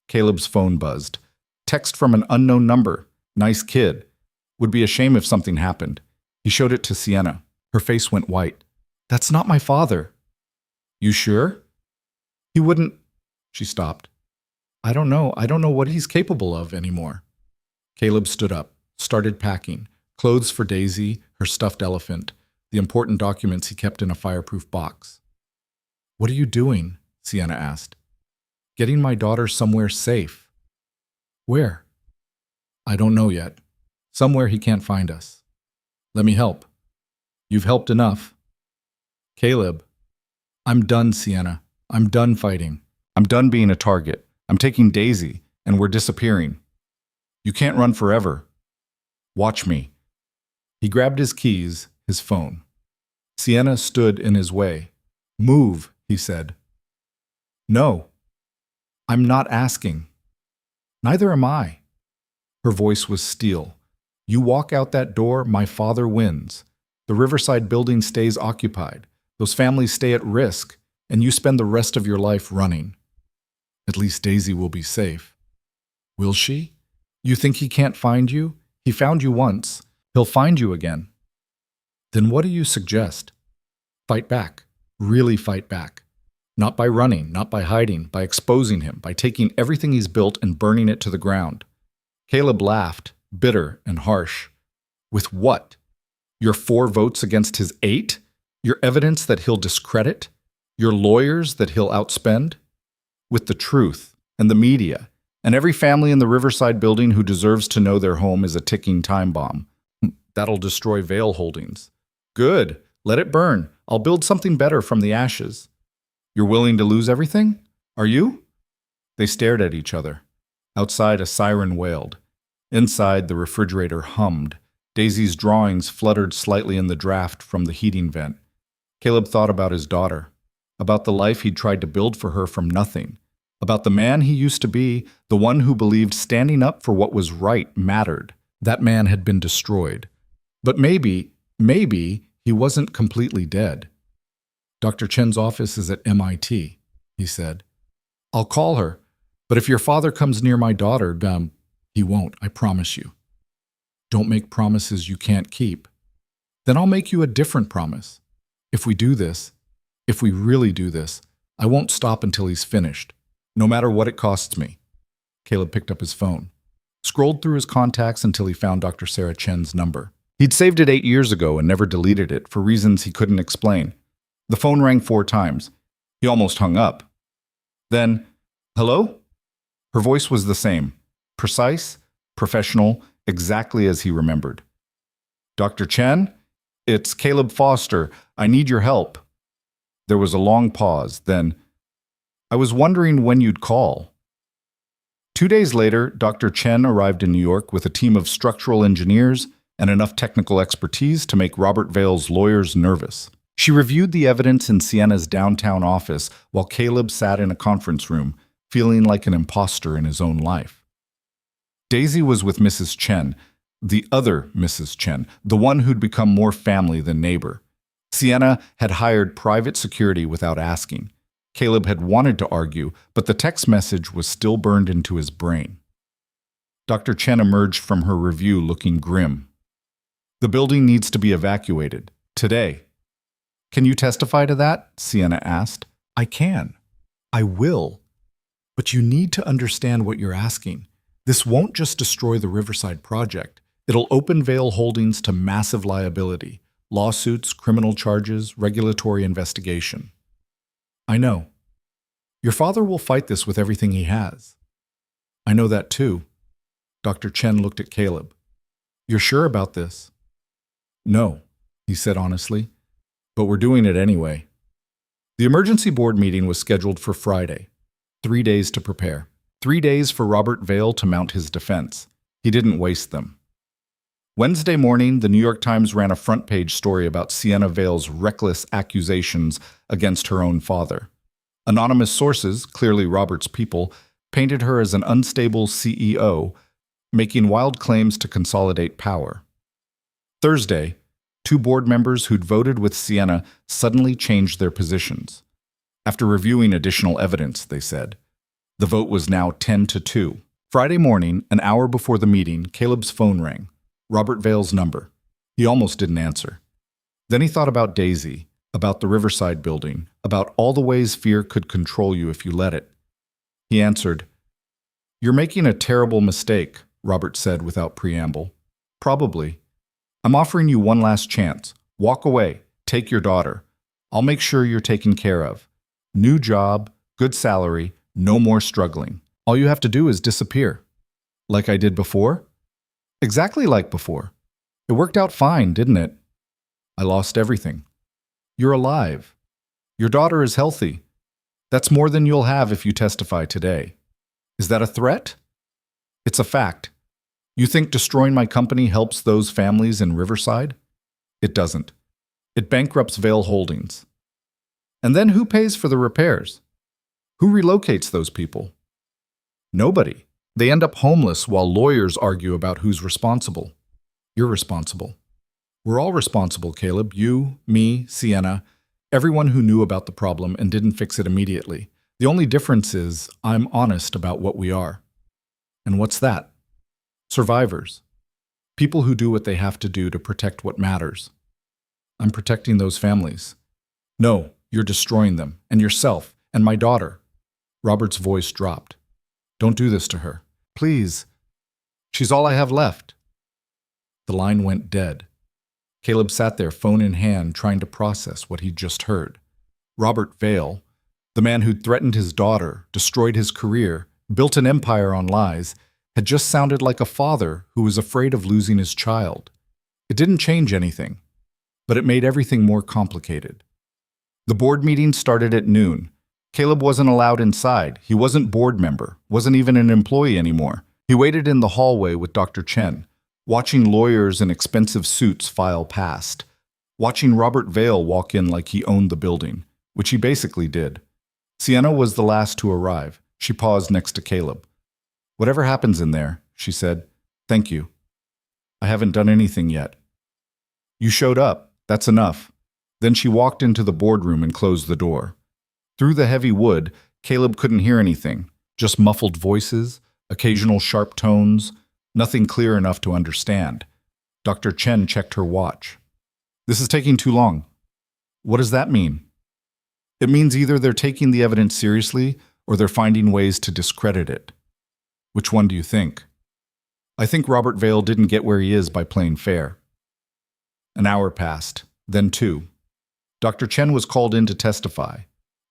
Caleb's phone buzzed. Text from an unknown number. Nice kid. Would be a shame if something happened. He showed it to Sienna. Her face went white. "That's not my father." "You sure?" "He wouldn't—" She stopped. I don't know what he's capable of anymore." Caleb stood up, started packing. Clothes for Daisy, her stuffed elephant, the important documents he kept in a fireproof box. "What are you doing?" Sienna asked. "Getting my daughter somewhere safe." "Where?" "I don't know yet. Somewhere he can't find us." "Let me help." "You've helped enough." "Caleb." "I'm done, Sienna. I'm done fighting. I'm done being a target. I'm taking Daisy, and we're disappearing. You can't run forever. Watch me." He grabbed his keys, his phone. Sienna stood in his way. "Move," he said. "No. I'm not asking." "Neither am I." Her voice was steel. "You walk out that door, my father wins. The Riverside building stays occupied. Those families stay at risk, and you spend the rest of your life running. At least Daisy will be safe." "Will she? You think he can't find you? He found you once. He'll find you again." "Then what do you suggest?" "Fight back. Really fight back. Not by running, not by hiding, by exposing him, by taking everything he's built and burning it to the ground." Caleb laughed, bitter and harsh. "With what? Your 4 votes against his 8? Your evidence that he'll discredit? Your lawyers that he'll outspend? With the truth, and the media, and every family in the Riverside building who deserves to know their home is a ticking time bomb. That'll destroy Vale Holdings. Good, let it burn. I'll build something better from the ashes. You're willing to lose everything? Are you?" They stared at each other. Outside, a siren wailed. Inside, the refrigerator hummed. Daisy's drawings fluttered slightly in the draft from the heating vent. Caleb thought about his daughter, about the life he'd tried to build for her from nothing, about the man he used to be, the one who believed standing up for what was right mattered. That man had been destroyed. But maybe he wasn't completely dead. "Dr. Chen's office is at MIT, he said. "I'll call her, but if your father comes near my daughter, he won't, I promise you." "Don't make promises you can't keep." "Then I'll make you a different promise. If we really do this, I won't stop until he's finished, no matter what it costs me." Caleb picked up his phone, scrolled through his contacts until he found Dr. Sarah Chen's number. He'd saved it 8 years ago and never deleted it for reasons he couldn't explain. The phone rang 4 times. He almost hung up. Then, "Hello?" Her voice was the same, precise, professional, exactly as he remembered. "Dr. Chen? It's Caleb Foster. I need your help." There was a long pause, then, "I was wondering when you'd call." 2 days later, Dr. Chen arrived in New York with a team of structural engineers and enough technical expertise to make Robert Vale's lawyers nervous. She reviewed the evidence in Sienna's downtown office while Caleb sat in a conference room, feeling like an imposter in his own life. Daisy was with Mrs. Chen, the other Mrs. Chen, the one who'd become more family than neighbor. Sienna had hired private security without asking. Caleb had wanted to argue, but the text message was still burned into his brain. Dr. Chen emerged from her review looking grim. "The building needs to be evacuated. Today." "Can you testify to that?" Sienna asked. "I can. I will. But you need to understand what you're asking. This won't just destroy the Riverside project. It'll open Vale Holdings to massive liability. Lawsuits, criminal charges, regulatory investigation. I know. Your father will fight this with everything he has. I know that too. Dr. Chen looked at Caleb. You're sure about this? No, he said honestly, but we're doing it anyway. The emergency board meeting was scheduled for Friday. 3 days to prepare. 3 days for Robert Vale to mount his defense. He didn't waste them. Wednesday morning, the New York Times ran a front-page story about Sienna Vale's reckless accusations against her own father. Anonymous sources, clearly Robert's people, painted her as an unstable CEO, making wild claims to consolidate power. Thursday, 2 board members who'd voted with Sienna suddenly changed their positions. After reviewing additional evidence, they said. The vote was now 10-2. Friday morning, an hour before the meeting, Caleb's phone rang. Robert Vale's number. He almost didn't answer. Then he thought about Daisy, about the Riverside building, about all the ways fear could control you if you let it. He answered. You're making a terrible mistake, Robert said without preamble. Probably. I'm offering you one last chance. Walk away. Take your daughter. I'll make sure you're taken care of. New job, good salary, no more struggling. All you have to do is disappear. Like I did before? Exactly like before. It worked out fine, didn't it? I lost everything. You're alive. Your daughter is healthy. That's more than you'll have if you testify today. Is that a threat? It's a fact. You think destroying my company helps those families in Riverside? It doesn't. It bankrupts Vale Holdings. And then who pays for the repairs? Who relocates those people? Nobody. They end up homeless while lawyers argue about who's responsible. You're responsible. We're all responsible, Caleb. You, me, Sienna, everyone who knew about the problem and didn't fix it immediately. The only difference is I'm honest about what we are. And what's that? Survivors. People who do what they have to do to protect what matters. I'm protecting those families. No, you're destroying them, and yourself, and my daughter. Robert's voice dropped. Don't do this to her. Please. She's all I have left. The line went dead. Caleb sat there, phone in hand, trying to process what he'd just heard. Robert Vale, the man who'd threatened his daughter, destroyed his career, built an empire on lies, had just sounded like a father who was afraid of losing his child. It didn't change anything, but it made everything more complicated. The board meeting started at noon. Caleb wasn't allowed inside. He wasn't board member, wasn't even an employee anymore. He waited in the hallway with Dr. Chen, watching lawyers in expensive suits file past, watching Robert Vale walk in like he owned the building, which he basically did. Sienna was the last to arrive. She paused next to Caleb. Whatever happens in there, she said, thank you. I haven't done anything yet. You showed up. That's enough. Then she walked into the boardroom and closed the door. Through the heavy wood, Caleb couldn't hear anything, just muffled voices, occasional sharp tones, nothing clear enough to understand. Dr. Chen checked her watch. This is taking too long. What does that mean? It means either they're taking the evidence seriously or they're finding ways to discredit it. Which one do you think? I think Robert Vale didn't get where he is by playing fair. An hour passed, then 2. Dr. Chen was called in to testify.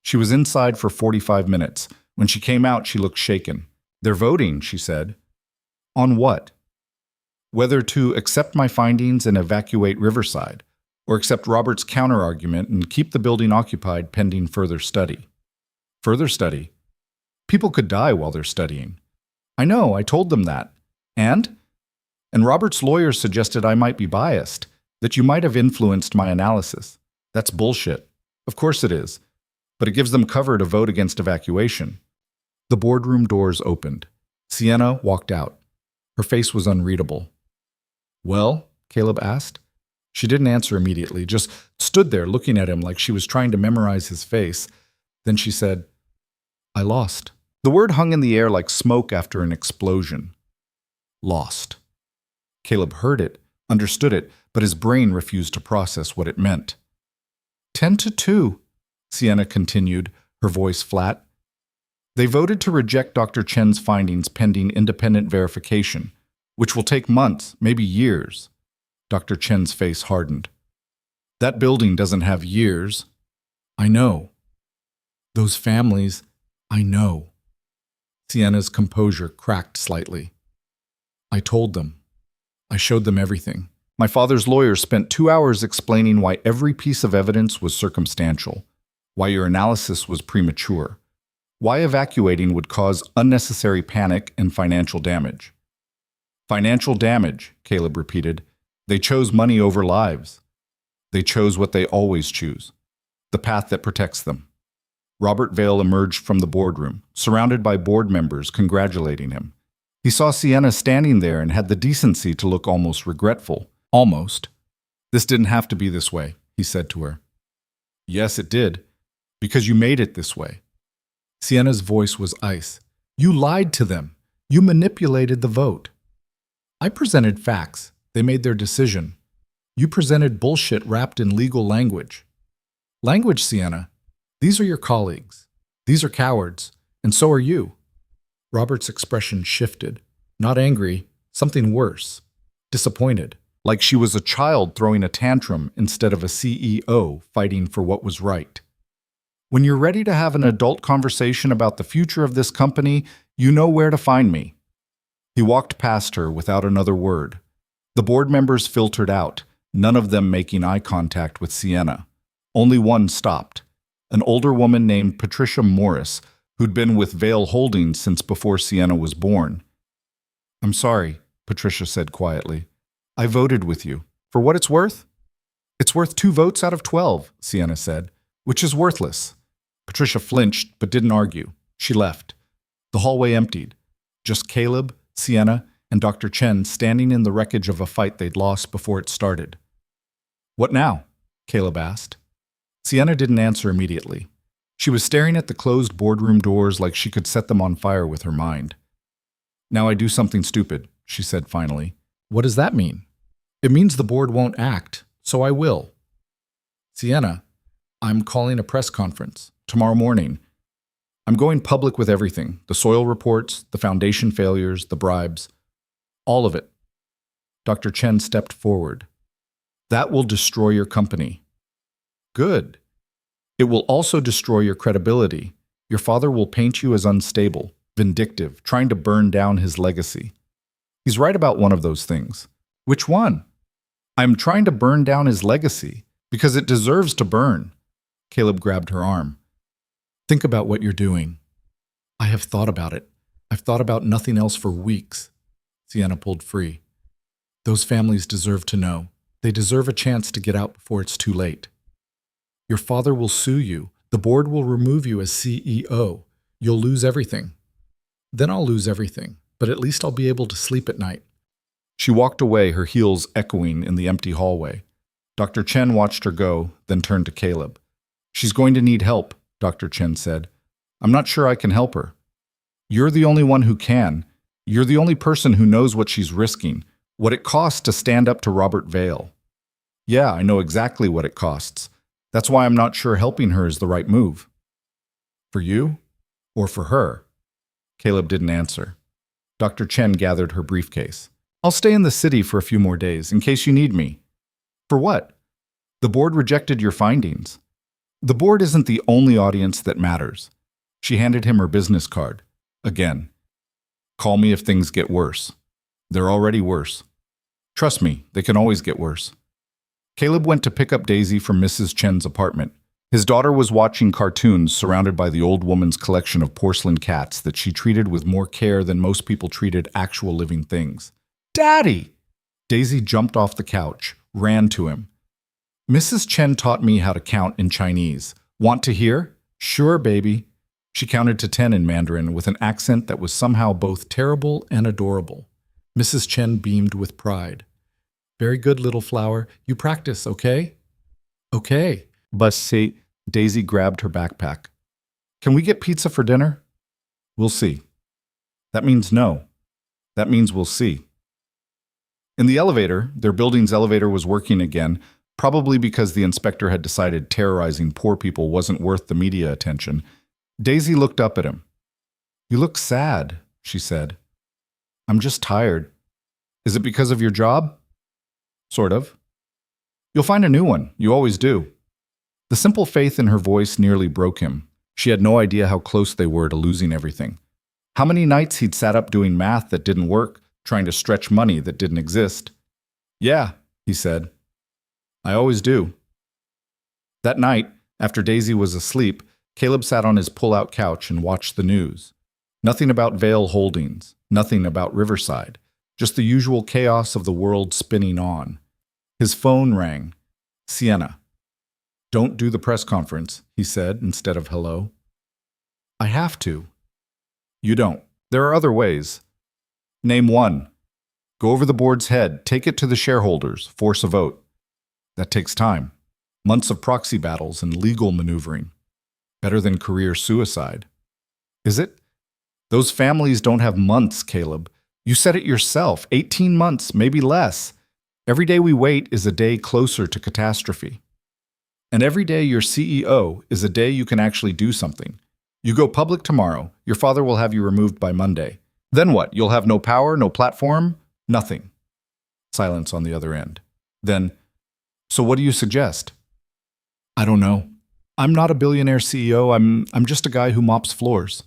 She was inside for 45 minutes. When she came out, she looked shaken. They're voting, she said. On what? Whether to accept my findings and evacuate Riverside, or accept Robert's counterargument and keep the building occupied pending further study. Further study? People could die while they're studying. I know, I told them that. And Robert's lawyers suggested I might be biased, that you might have influenced my analysis. That's bullshit. Of course it is. But it gives them cover to vote against evacuation. The boardroom doors opened. Sienna walked out. Her face was unreadable. Well? Caleb asked. She didn't answer immediately, just stood there looking at him like she was trying to memorize his face. Then she said, I lost. The word hung in the air like smoke after an explosion. Lost. Caleb heard it, understood it, but his brain refused to process what it meant. 10-2, Sienna continued, her voice flat. They voted to reject Dr. Chen's findings pending independent verification, which will take months, maybe years. Dr. Chen's face hardened. That building doesn't have years. I know. Those families, I know. Sienna's composure cracked slightly. I told them. I showed them everything. My father's lawyer spent 2 hours explaining why every piece of evidence was circumstantial, why your analysis was premature, why evacuating would cause unnecessary panic and financial damage. Financial damage, Caleb repeated. They chose money over lives. They chose what they always choose, the path that protects them. Robert Vale emerged from the boardroom, surrounded by board members congratulating him. He saw Sienna standing there and had the decency to look almost regretful. Almost. This didn't have to be this way, he said to her. Yes, it did, because you made it this way. Sienna's voice was ice. You lied to them. You manipulated the vote. I presented facts. They made their decision. You presented bullshit wrapped in legal language. Language, Sienna. These are your colleagues. These are cowards, and so are you. Robert's expression shifted. Not angry, something worse. Disappointed. Like she was a child throwing a tantrum instead of a CEO fighting for what was right. When you're ready to have an adult conversation about the future of this company, you know where to find me. He walked past her without another word. The board members filtered out, none of them making eye contact with Sienna. Only one stopped, an older woman named Patricia Morris, who'd been with Vale Holdings since before Sienna was born. I'm sorry, Patricia said quietly. I voted with you. For what it's worth? It's worth 2 votes out of 12, Sienna said, which is worthless. Patricia flinched but didn't argue. She left. The hallway emptied. Just Caleb, Sienna, and Dr. Chen standing in the wreckage of a fight they'd lost before it started. What now? Caleb asked. Sienna didn't answer immediately. She was staring at the closed boardroom doors like she could set them on fire with her mind. Now I do something stupid, she said finally. What does that mean? It means the board won't act, so I will. Sienna, I'm calling a press conference tomorrow morning. I'm going public with everything, the soil reports, the foundation failures, the bribes, all of it. Dr. Chen stepped forward. That will destroy your company. Good. It will also destroy your credibility. Your father will paint you as unstable, vindictive, trying to burn down his legacy. He's right about one of those things. Which one? I'm trying to burn down his legacy, because it deserves to burn. Caleb grabbed her arm. Think about what you're doing. I have thought about it. I've thought about nothing else for weeks. Sienna pulled free. Those families deserve to know. They deserve a chance to get out before it's too late. Your father will sue you. The board will remove you as CEO. You'll lose everything. Then I'll lose everything, but at least I'll be able to sleep at night. She walked away, her heels echoing in the empty hallway. Dr. Chen watched her go, then turned to Caleb. She's going to need help, Dr. Chen said. I'm not sure I can help her. You're the only one who can. You're the only person who knows what she's risking, what it costs to stand up to Robert Vale. Yeah, I know exactly what it costs. That's why I'm not sure helping her is the right move. For you? Or for her? Caleb didn't answer. Dr. Chen gathered her briefcase. I'll stay in the city for a few more days, in case you need me. For what? The board rejected your findings. The board isn't the only audience that matters. She handed him her business card. Again. Call me if things get worse. They're already worse. Trust me, they can always get worse. Caleb went to pick up Daisy from Mrs. Chen's apartment. His daughter was watching cartoons surrounded by the old woman's collection of porcelain cats that she treated with more care than most people treated actual living things. Daddy! Daisy jumped off the couch, ran to him. Mrs. Chen taught me how to count in Chinese. Want to hear? Sure, baby. She counted to 10 in Mandarin with an accent that was somehow both terrible and adorable. Mrs. Chen beamed with pride. Very good, little flower. You practice, okay? Okay. But say, Daisy grabbed her backpack. Can we get pizza for dinner? We'll see. That means no. That means we'll see. In the elevator, their building's elevator was working again, probably because the inspector had decided terrorizing poor people wasn't worth the media attention. Daisy looked up at him. You look sad, she said. I'm just tired. Is it because of your job? Sort of. You'll find a new one. You always do. The simple faith in her voice nearly broke him. She had no idea how close they were to losing everything. How many nights he'd sat up doing math that didn't work, trying to stretch money that didn't exist. Yeah, he said. I always do. That night, after Daisy was asleep, Caleb sat on his pull-out couch and watched the news. Nothing about Vale Holdings, nothing about Riverside, just the usual chaos of the world spinning on. His phone rang. Sienna. Don't do the press conference, he said instead of hello. I have to. You don't. There are other ways. Name one. Go over the board's head, take it to the shareholders, force a vote. That takes time. Months of proxy battles and legal maneuvering. Better than career suicide. Is it? Those families don't have months, Caleb. You said it yourself. 18 months, maybe less. Every day we wait is a day closer to catastrophe. And every day you're CEO is a day you can actually do something. You go public tomorrow, your father will have you removed by Monday. Then what? You'll have no power, no platform, nothing. Silence on the other end. Then, so what do you suggest? I don't know. I'm not a billionaire CEO. I'm just a guy who mops floors.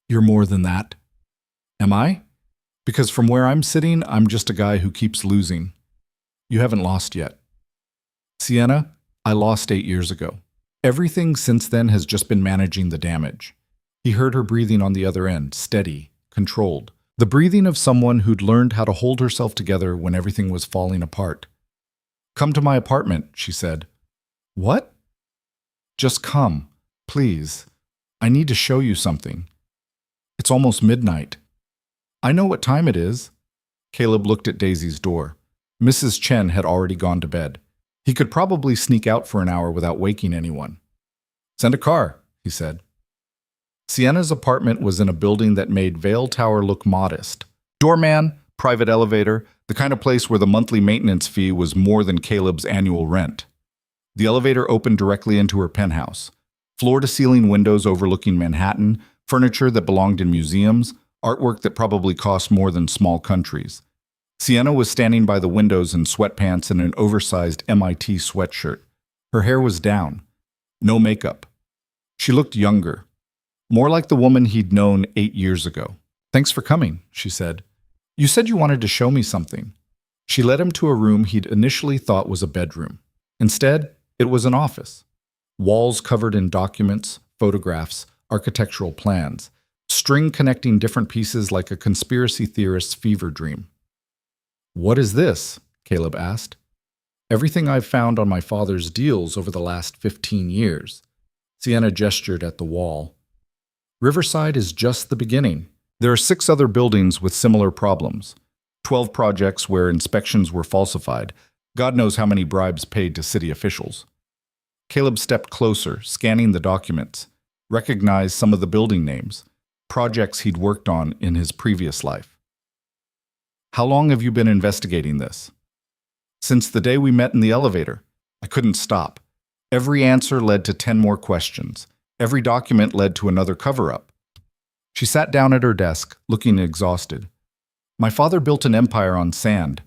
You're more than that. Am I? Because from where I'm sitting, I'm just a guy who keeps losing. You haven't lost yet. Sienna, I lost 8 years ago. Everything since then has just been managing the damage. He heard her breathing on the other end, steady, controlled. The breathing of someone who'd learned how to hold herself together when everything was falling apart. Come to my apartment, she said. What? Just come, please. I need to show you something. It's almost midnight. I know what time it is. Caleb looked at Daisy's door. Mrs. Chen had already gone to bed. He could probably sneak out for an hour without waking anyone. Send a car, he said. Sienna's apartment was in a building that made Vale Tower look modest. Doorman, private elevator, the kind of place where the monthly maintenance fee was more than Caleb's annual rent. The elevator opened directly into her penthouse. Floor-to-ceiling windows overlooking Manhattan, furniture that belonged in museums, artwork that probably cost more than small countries. Sienna was standing by the windows in sweatpants and an oversized MIT sweatshirt. Her hair was down. No makeup. She looked younger. More like the woman he'd known 8 years ago. Thanks for coming, she said. You said you wanted to show me something. She led him to a room he'd initially thought was a bedroom. Instead, it was an office. Walls covered in documents, photographs, architectural plans, string connecting different pieces like a conspiracy theorist's fever dream. What is this? Caleb asked. Everything I've found on my father's deals over the last 15 years. Sienna gestured at the wall. Riverside is just the beginning. There are 6 other buildings with similar problems. 12 projects where inspections were falsified. God knows how many bribes paid to city officials. Caleb stepped closer, scanning the documents, recognized some of the building names, projects he'd worked on in his previous life. How long have you been investigating this? Since the day we met in the elevator. I couldn't stop. Every answer led to 10 more questions. Every document led to another cover-up. She sat down at her desk, looking exhausted. My father built an empire on sand,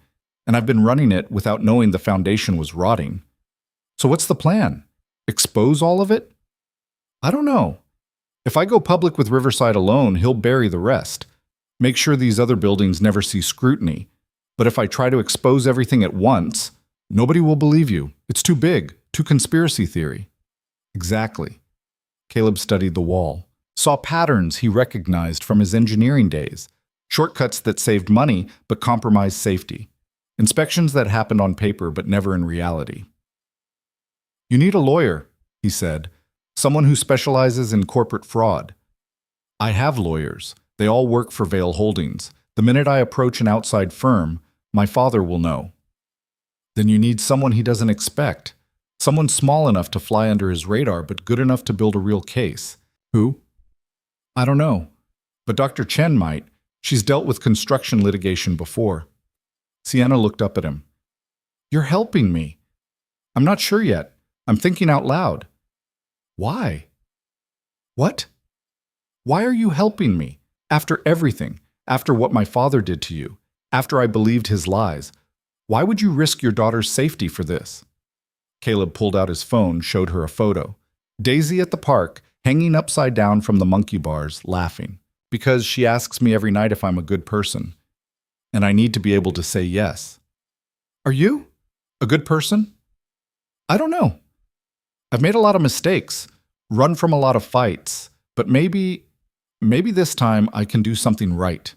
and I've been running it without knowing the foundation was rotting. So what's the plan? Expose all of it? I don't know. If I go public with Riverside alone, he'll bury the rest. Make sure these other buildings never see scrutiny. But if I try to expose everything at once, nobody will believe you. It's too big, too conspiracy theory. Exactly. Caleb studied the wall, saw patterns he recognized from his engineering days, shortcuts that saved money but compromised safety, inspections that happened on paper but never in reality. You need a lawyer, he said, someone who specializes in corporate fraud. I have lawyers. They all work for Vale Holdings. The minute I approach an outside firm, my father will know. Then you need someone he doesn't expect. Someone small enough to fly under his radar, but good enough to build a real case. Who? I don't know. But Dr. Chen might. She's dealt with construction litigation before. Sienna looked up at him. You're helping me. I'm not sure yet. I'm thinking out loud. Why? What? Why are you helping me? After everything, after what my father did to you, after I believed his lies, why would you risk your daughter's safety for this? Caleb pulled out his phone, showed her a photo. Daisy at the park, hanging upside down from the monkey bars, laughing. Because she asks me every night if I'm a good person. And I need to be able to say yes. Are you a good person? I don't know. I've made a lot of mistakes, run from a lot of fights, but maybe this time I can do something right.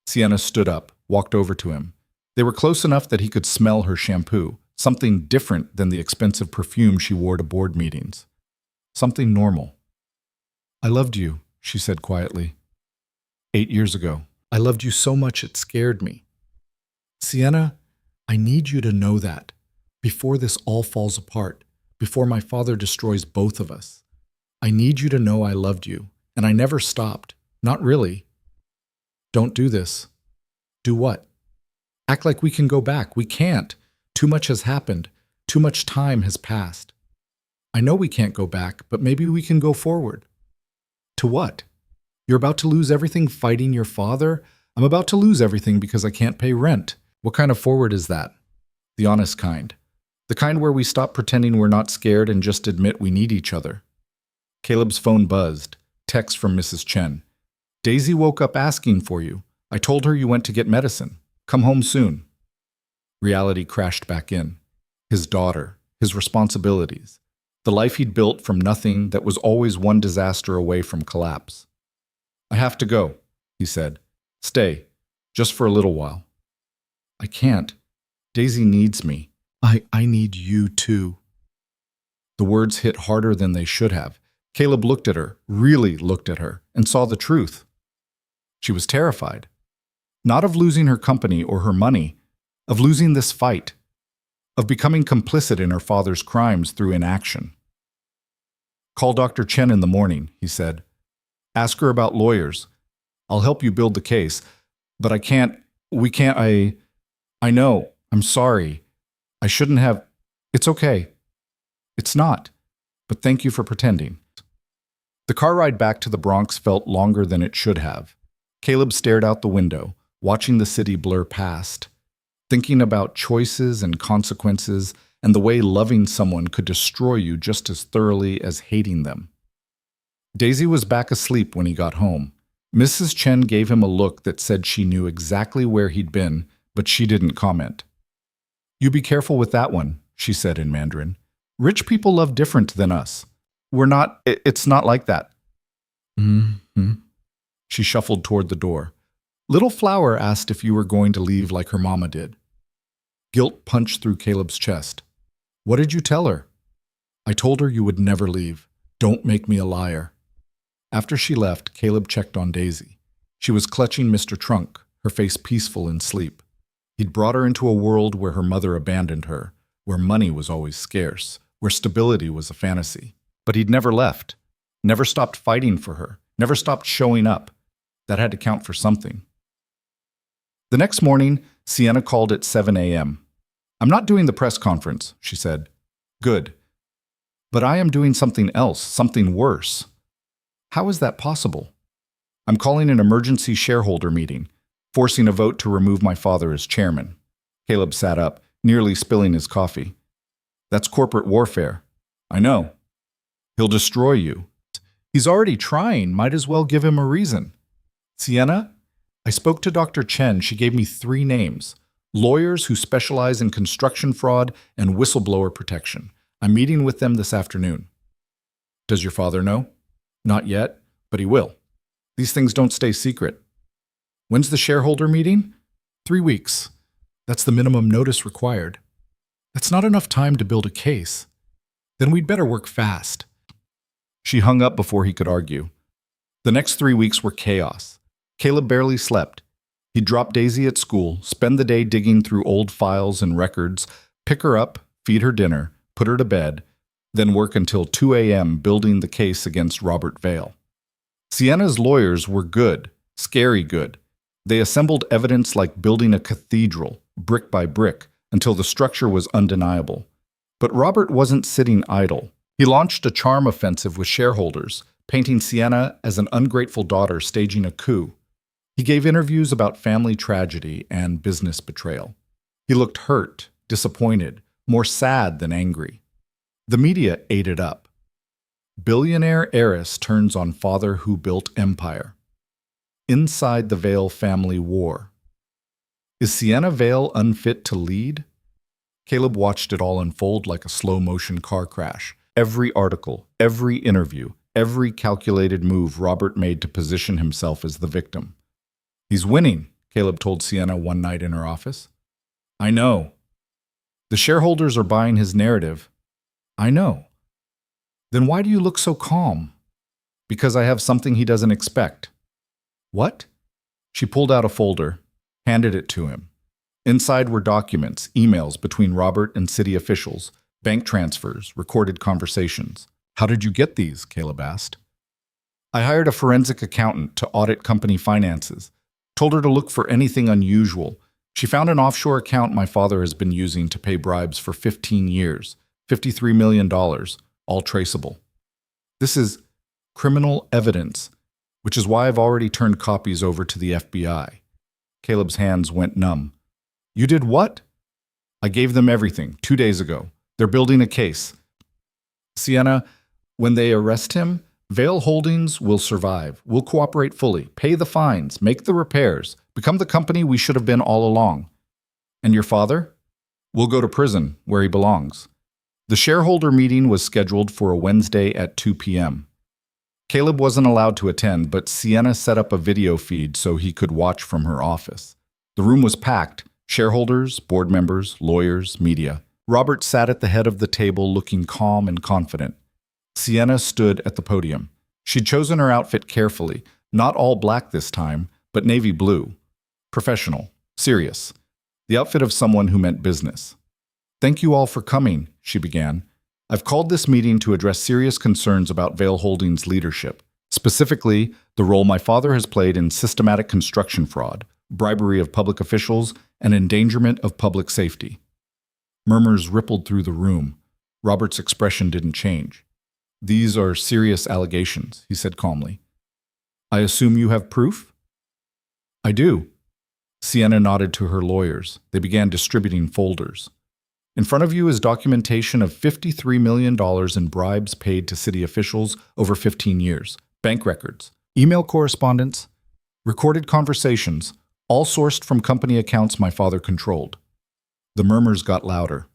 Sienna stood up, walked over to him. They were close enough that he could smell her shampoo, something different than the expensive perfume she wore to board meetings. Something normal. I loved you, she said quietly. 8 years ago. I loved you so much it scared me. Sienna, I need you to know that. Before this all falls apart, before my father destroys both of us. I need you to know I loved you, and I never stopped. Not really. Don't do this. Do what? Act like we can go back. We can't. Too much has happened. Too much time has passed. I know we can't go back, but maybe we can go forward. To what? You're about to lose everything fighting your father? I'm about to lose everything because I can't pay rent. What kind of forward is that? The honest kind. The kind where we stop pretending we're not scared and just admit we need each other. Caleb's phone buzzed. Text from Mrs. Chen. Daisy woke up asking for you. I told her you went to get medicine. Come home soon. Reality crashed back in. His daughter, his responsibilities, the life he'd built from nothing that was always one disaster away from collapse. I have to go, he said. Stay, just for a little while. I can't. Daisy needs me. I need you too. The words hit harder than they should have. Caleb looked at her, really looked at her, and saw the truth. She was terrified. Not of losing her company or her money, of losing this fight, of becoming complicit in her father's crimes through inaction. Call Dr. Chen in the morning, he said. Ask her about lawyers. I'll help you build the case, but I know, I'm sorry. I shouldn't have. It's okay. It's not. But thank you for pretending. The car ride back to the Bronx felt longer than it should have. Caleb stared out the window, watching the city blur past, thinking about choices and consequences and the way loving someone could destroy you just as thoroughly as hating them. Daisy was back asleep when he got home. Mrs. Chen gave him a look that said she knew exactly where he'd been, but she didn't comment. You be careful with that one, she said in Mandarin. Rich people love different than us. It's not like that. Mm-hmm. She shuffled toward the door. Little Flower asked if you were going to leave like her mama did. Guilt punched through Caleb's chest. What did you tell her? I told her you would never leave. Don't make me a liar. After she left, Caleb checked on Daisy. She was clutching Mr. Trunk, her face peaceful in sleep. He'd brought her into a world where her mother abandoned her, where money was always scarce, where stability was a fantasy. But he'd never left, never stopped fighting for her, never stopped showing up. That had to count for something. The next morning, Sienna called at 7 a.m. I'm not doing the press conference, she said. Good. But I am doing something else, something worse. How is that possible? I'm calling an emergency shareholder meeting, forcing a vote to remove my father as chairman. Caleb sat up, nearly spilling his coffee. That's corporate warfare. I know. He'll destroy you. He's already trying. Might as well give him a reason. Sienna, I spoke to Dr. Chen. She gave me 3 names. Lawyers who specialize in construction fraud and whistleblower protection. I'm meeting with them this afternoon. Does your father know? Not yet, but he will. These things don't stay secret. When's the shareholder meeting? 3 weeks. That's the minimum notice required. That's not enough time to build a case. Then we'd better work fast. She hung up before he could argue. The next 3 weeks were chaos. Caleb barely slept. He'd drop Daisy at school, spend the day digging through old files and records, pick her up, feed her dinner, put her to bed, then work until 2 a.m. building the case against Robert Vale. Sienna's lawyers were good, scary good. They assembled evidence like building a cathedral, brick by brick, until the structure was undeniable. But Robert wasn't sitting idle. He launched a charm offensive with shareholders, painting Sienna as an ungrateful daughter staging a coup. He gave interviews about family tragedy and business betrayal. He looked hurt, disappointed, more sad than angry. The media ate it up. Billionaire heiress turns on father who built empire. Inside the Vale family war. Is Sienna Vale unfit to lead? Caleb watched it all unfold like a slow-motion car crash. Every article, every interview, every calculated move Robert made to position himself as the victim. He's winning, Caleb told Sienna one night in her office. I know. The shareholders are buying his narrative. I know. Then why do you look so calm? Because I have something he doesn't expect. What? She pulled out a folder, handed it to him. Inside were documents, emails between Robert and city officials, bank transfers, recorded conversations. How did you get these? Caleb asked. I hired a forensic accountant to audit company finances. Told her to look for anything unusual. She found an offshore account my father has been using to pay bribes for 15 years, $53 million, all traceable. This is criminal evidence, which is why I've already turned copies over to the FBI. Caleb's hands went numb. You did what? I gave them everything 2 days ago. They're building a case. Sienna, when they arrest him, Vale Holdings will survive. We'll cooperate fully, pay the fines, make the repairs, become the company we should have been all along. And your father? We'll go to prison, where he belongs. The shareholder meeting was scheduled for a Wednesday at 2 p.m. Caleb wasn't allowed to attend, but Sienna set up a video feed so he could watch from her office. The room was packed. Shareholders, board members, lawyers, media. Robert sat at the head of the table looking calm and confident. Sienna stood at the podium. She'd chosen her outfit carefully, not all black this time, but navy blue. Professional, serious. The outfit of someone who meant business. Thank you all for coming, she began. I've called this meeting to address serious concerns about Vale Holdings' leadership, specifically the role my father has played in systematic construction fraud, bribery of public officials, and endangerment of public safety. Murmurs rippled through the room. Robert's expression didn't change. These are serious allegations, he said calmly. I assume you have proof? I do. Sienna nodded to her lawyers. They began distributing folders. In front of you is documentation of $53 million in bribes paid to city officials over 15 years, bank records, email correspondence, recorded conversations, all sourced from company accounts my father controlled. The murmurs got louder.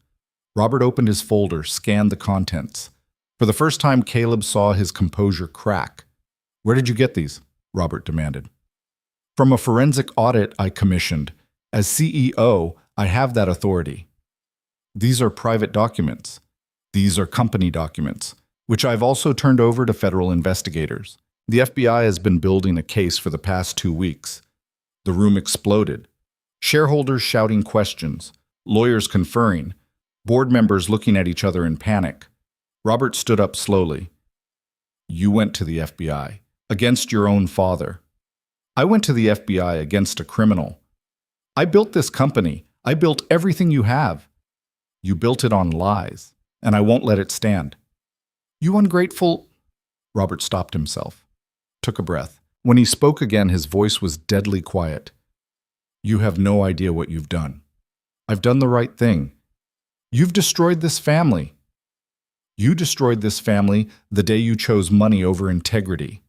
Robert opened his folder, scanned the contents. For the first time, Caleb saw his composure crack. Where did you get these? Robert demanded. From a forensic audit I commissioned. As CEO, I have that authority. These are private documents. These are company documents, which I've also turned over to federal investigators. The FBI has been building a case for the past 2 weeks. The room exploded. Shareholders shouting questions, lawyers conferring, board members looking at each other in panic. Robert stood up slowly. You went to the FBI, against your own father. I went to the FBI against a criminal. I built this company. I built everything you have. You built it on lies, and I won't let it stand. You ungrateful... Robert stopped himself, took a breath. When he spoke again, his voice was deadly quiet. You have no idea what you've done. I've done the right thing. You've destroyed this family. You destroyed this family the day you chose money over integrity.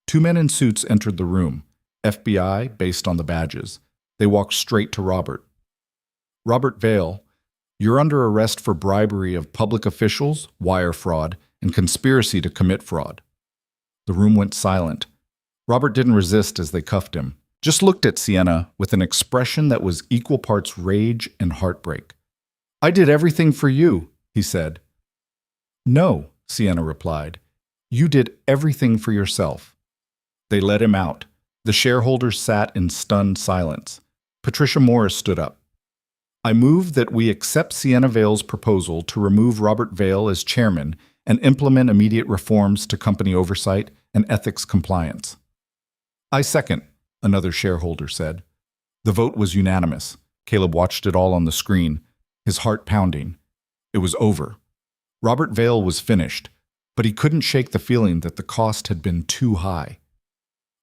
2 men in suits entered the room, FBI based on the badges. They walked straight to Robert. Robert Vale, you're under arrest for bribery of public officials, wire fraud, and conspiracy to commit fraud. The room went silent. Robert didn't resist as they cuffed him, just looked at Sienna with an expression that was equal parts rage and heartbreak. I did everything for you, he said. No, Sienna replied. You did everything for yourself. They let him out. The shareholders sat in stunned silence. Patricia Morris stood up. I move that we accept Sienna Vale's proposal to remove Robert Vale as chairman and implement immediate reforms to company oversight and ethics compliance. I second, another shareholder said. The vote was unanimous. Caleb watched it all on the screen, his heart pounding. It was over. Robert Vale was finished, but he couldn't shake the feeling that the cost had been too high.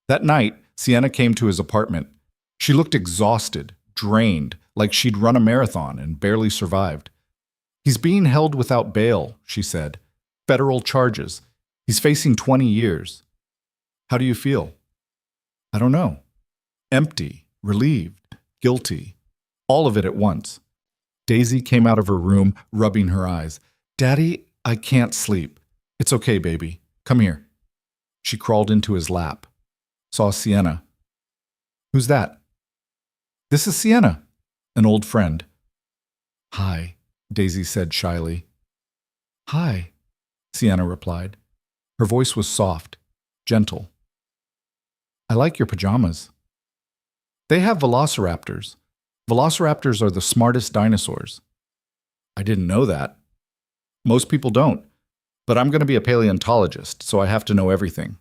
That night, Sienna came to his apartment. She looked exhausted, drained, like she'd run a marathon and barely survived. He's being held without bail, she said. Federal charges. He's facing 20 years. How do you feel? I don't know. Empty, relieved, guilty. All of it at once. Daisy came out of her room, rubbing her eyes. Daddy, I can't sleep. It's okay, baby. Come here. She crawled into his lap. Saw Sienna. Who's that? This is Sienna, an old friend. Hi, Daisy said shyly. Hi, Sienna replied. Her voice was soft, gentle. I like your pajamas. They have velociraptors. Velociraptors are the smartest dinosaurs. I didn't know that. Most people don't. But I'm going to be a paleontologist, so I have to know everything.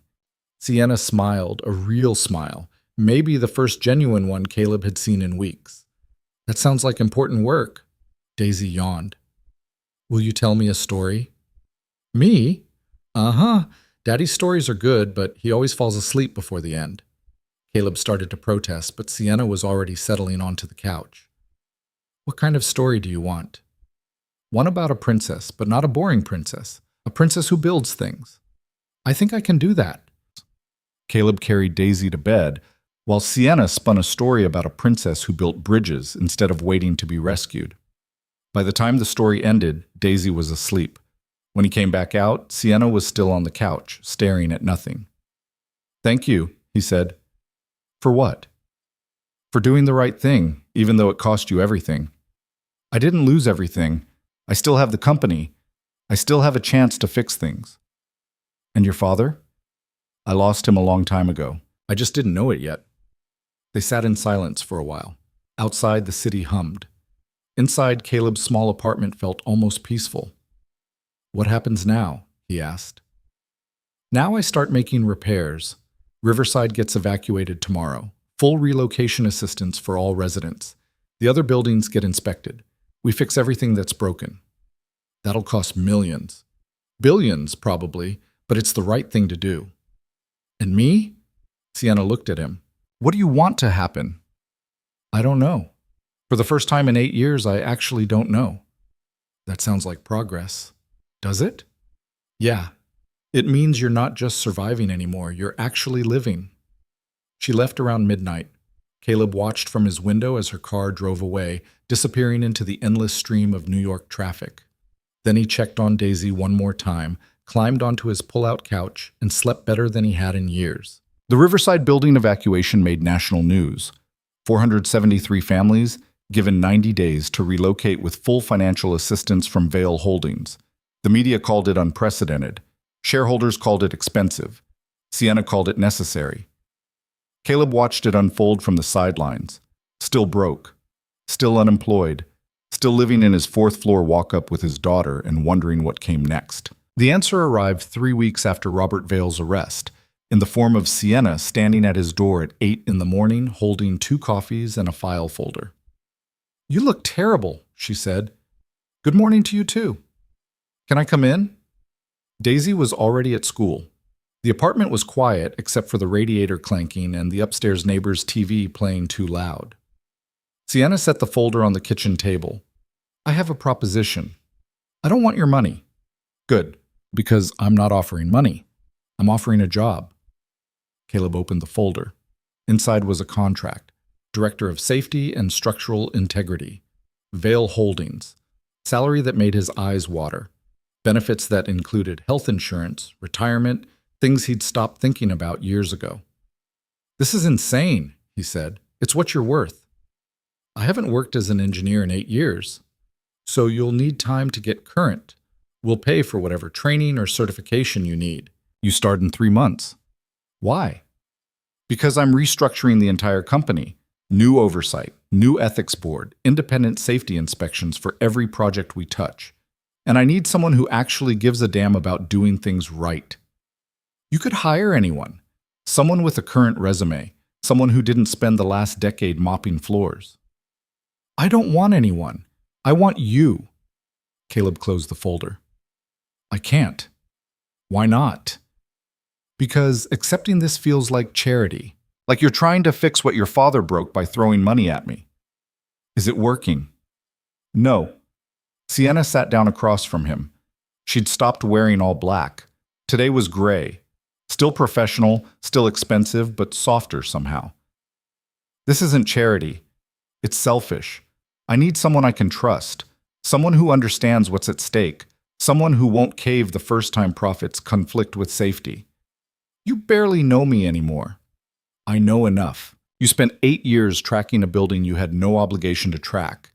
Sienna smiled, a real smile, maybe the first genuine one Caleb had seen in weeks. That sounds like important work. Daisy yawned. Will you tell me a story? Me? Uh-huh. Daddy's stories are good, but he always falls asleep before the end. Caleb started to protest, but Sienna was already settling onto the couch. What kind of story do you want? One about a princess, but not a boring princess. A princess who builds things. I think I can do that. Caleb carried Daisy to bed, while Sienna spun a story about a princess who built bridges instead of waiting to be rescued. By the time the story ended, Daisy was asleep. When he came back out, Sienna was still on the couch, staring at nothing. Thank you, he said. For what? For doing the right thing, even though it cost you everything. I didn't lose everything. I still have the company. I still have a chance to fix things. And your father? I lost him a long time ago. I just didn't know it yet. They sat in silence for a while. Outside, the city hummed. Inside, Caleb's small apartment felt almost peaceful. What happens now? He asked. Now I start making repairs. Riverside gets evacuated tomorrow. Full relocation assistance for all residents. The other buildings get inspected. We fix everything that's broken. That'll cost millions. Billions, probably, but it's the right thing to do. And me? Sienna looked at him. What do you want to happen? I don't know. For the first time in 8 years, I actually don't know. That sounds like progress. Does it? Yeah. It means you're not just surviving anymore, you're actually living. She left around midnight. Caleb watched from his window as her car drove away, disappearing into the endless stream of New York traffic. Then he checked on Daisy one more time, climbed onto his pull-out couch, and slept better than he had in years. The Riverside building evacuation made national news. 473 families given 90 days to relocate with full financial assistance from Vail Holdings. The media called it unprecedented. Shareholders called it expensive. Sienna called it necessary. Caleb watched it unfold from the sidelines. Still broke. Still unemployed. Still living in his fourth-floor walk-up with his daughter and wondering what came next. The answer arrived 3 weeks after Robert Vail's arrest, in the form of Sienna standing at his door at 8 in the morning holding 2 coffees and a file folder. You look terrible, she said. Good morning to you too. Can I come in? Daisy was already at school. The apartment was quiet except for the radiator clanking and the upstairs neighbor's TV playing too loud. Sienna set the folder on the kitchen table. I have a proposition. I don't want your money. Good, because I'm not offering money. I'm offering a job. Caleb opened the folder. Inside was a contract. Director of Safety and Structural Integrity. Vail Holdings. Salary that made his eyes water. Benefits that included health insurance, retirement, things he'd stopped thinking about years ago. This is insane, he said. It's what you're worth. I haven't worked as an engineer in 8 years, so you'll need time to get current. We'll pay for whatever training or certification you need. You start in 3 months. Why? Because I'm restructuring the entire company. New oversight, new ethics board, independent safety inspections for every project we touch. And I need someone who actually gives a damn about doing things right. You could hire anyone. Someone with a current resume. Someone who didn't spend the last decade mopping floors. I don't want anyone. I want you. Caleb closed the folder. I can't. Why not? Because accepting this feels like charity. Like you're trying to fix what your father broke by throwing money at me. Is it working? No. Sienna sat down across from him. She'd stopped wearing all black. Today was gray. Still professional, still expensive, but softer somehow. This isn't charity. It's selfish. I need someone I can trust. Someone who understands what's at stake. Someone who won't cave the first time profits conflict with safety. You barely know me anymore. I know enough. You spent 8 years tracking a building you had no obligation to track.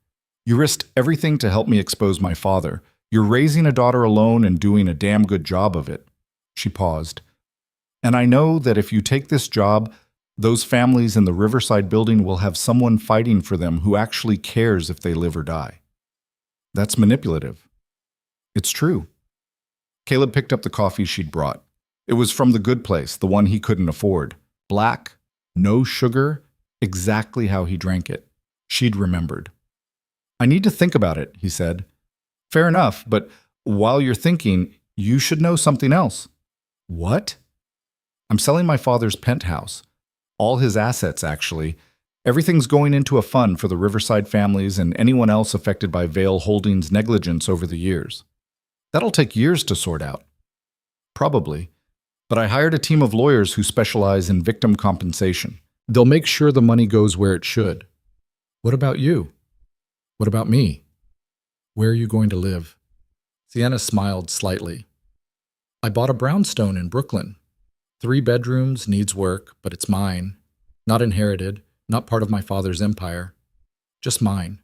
You risked everything to help me expose my father. You're raising a daughter alone and doing a damn good job of it. She paused. And I know that if you take this job, those families in the Riverside building will have someone fighting for them who actually cares if they live or die. That's manipulative. It's true. Caleb picked up the coffee she'd brought. It was from the good place, the one he couldn't afford. Black, no sugar, exactly how he drank it. She'd remembered. I need to think about it, he said. Fair enough, but while you're thinking, you should know something else. What? I'm selling my father's penthouse. All his assets, actually. Everything's going into a fund for the Riverside families and anyone else affected by Vail Holdings' negligence over the years. That'll take years to sort out. Probably. But I hired a team of lawyers who specialize in victim compensation. They'll make sure the money goes where it should. What about you? What about me? Where are you going to live? Sienna smiled slightly. I bought a brownstone in Brooklyn. 3 bedrooms, needs work, but it's mine. Not inherited, not part of my father's empire. Just mine.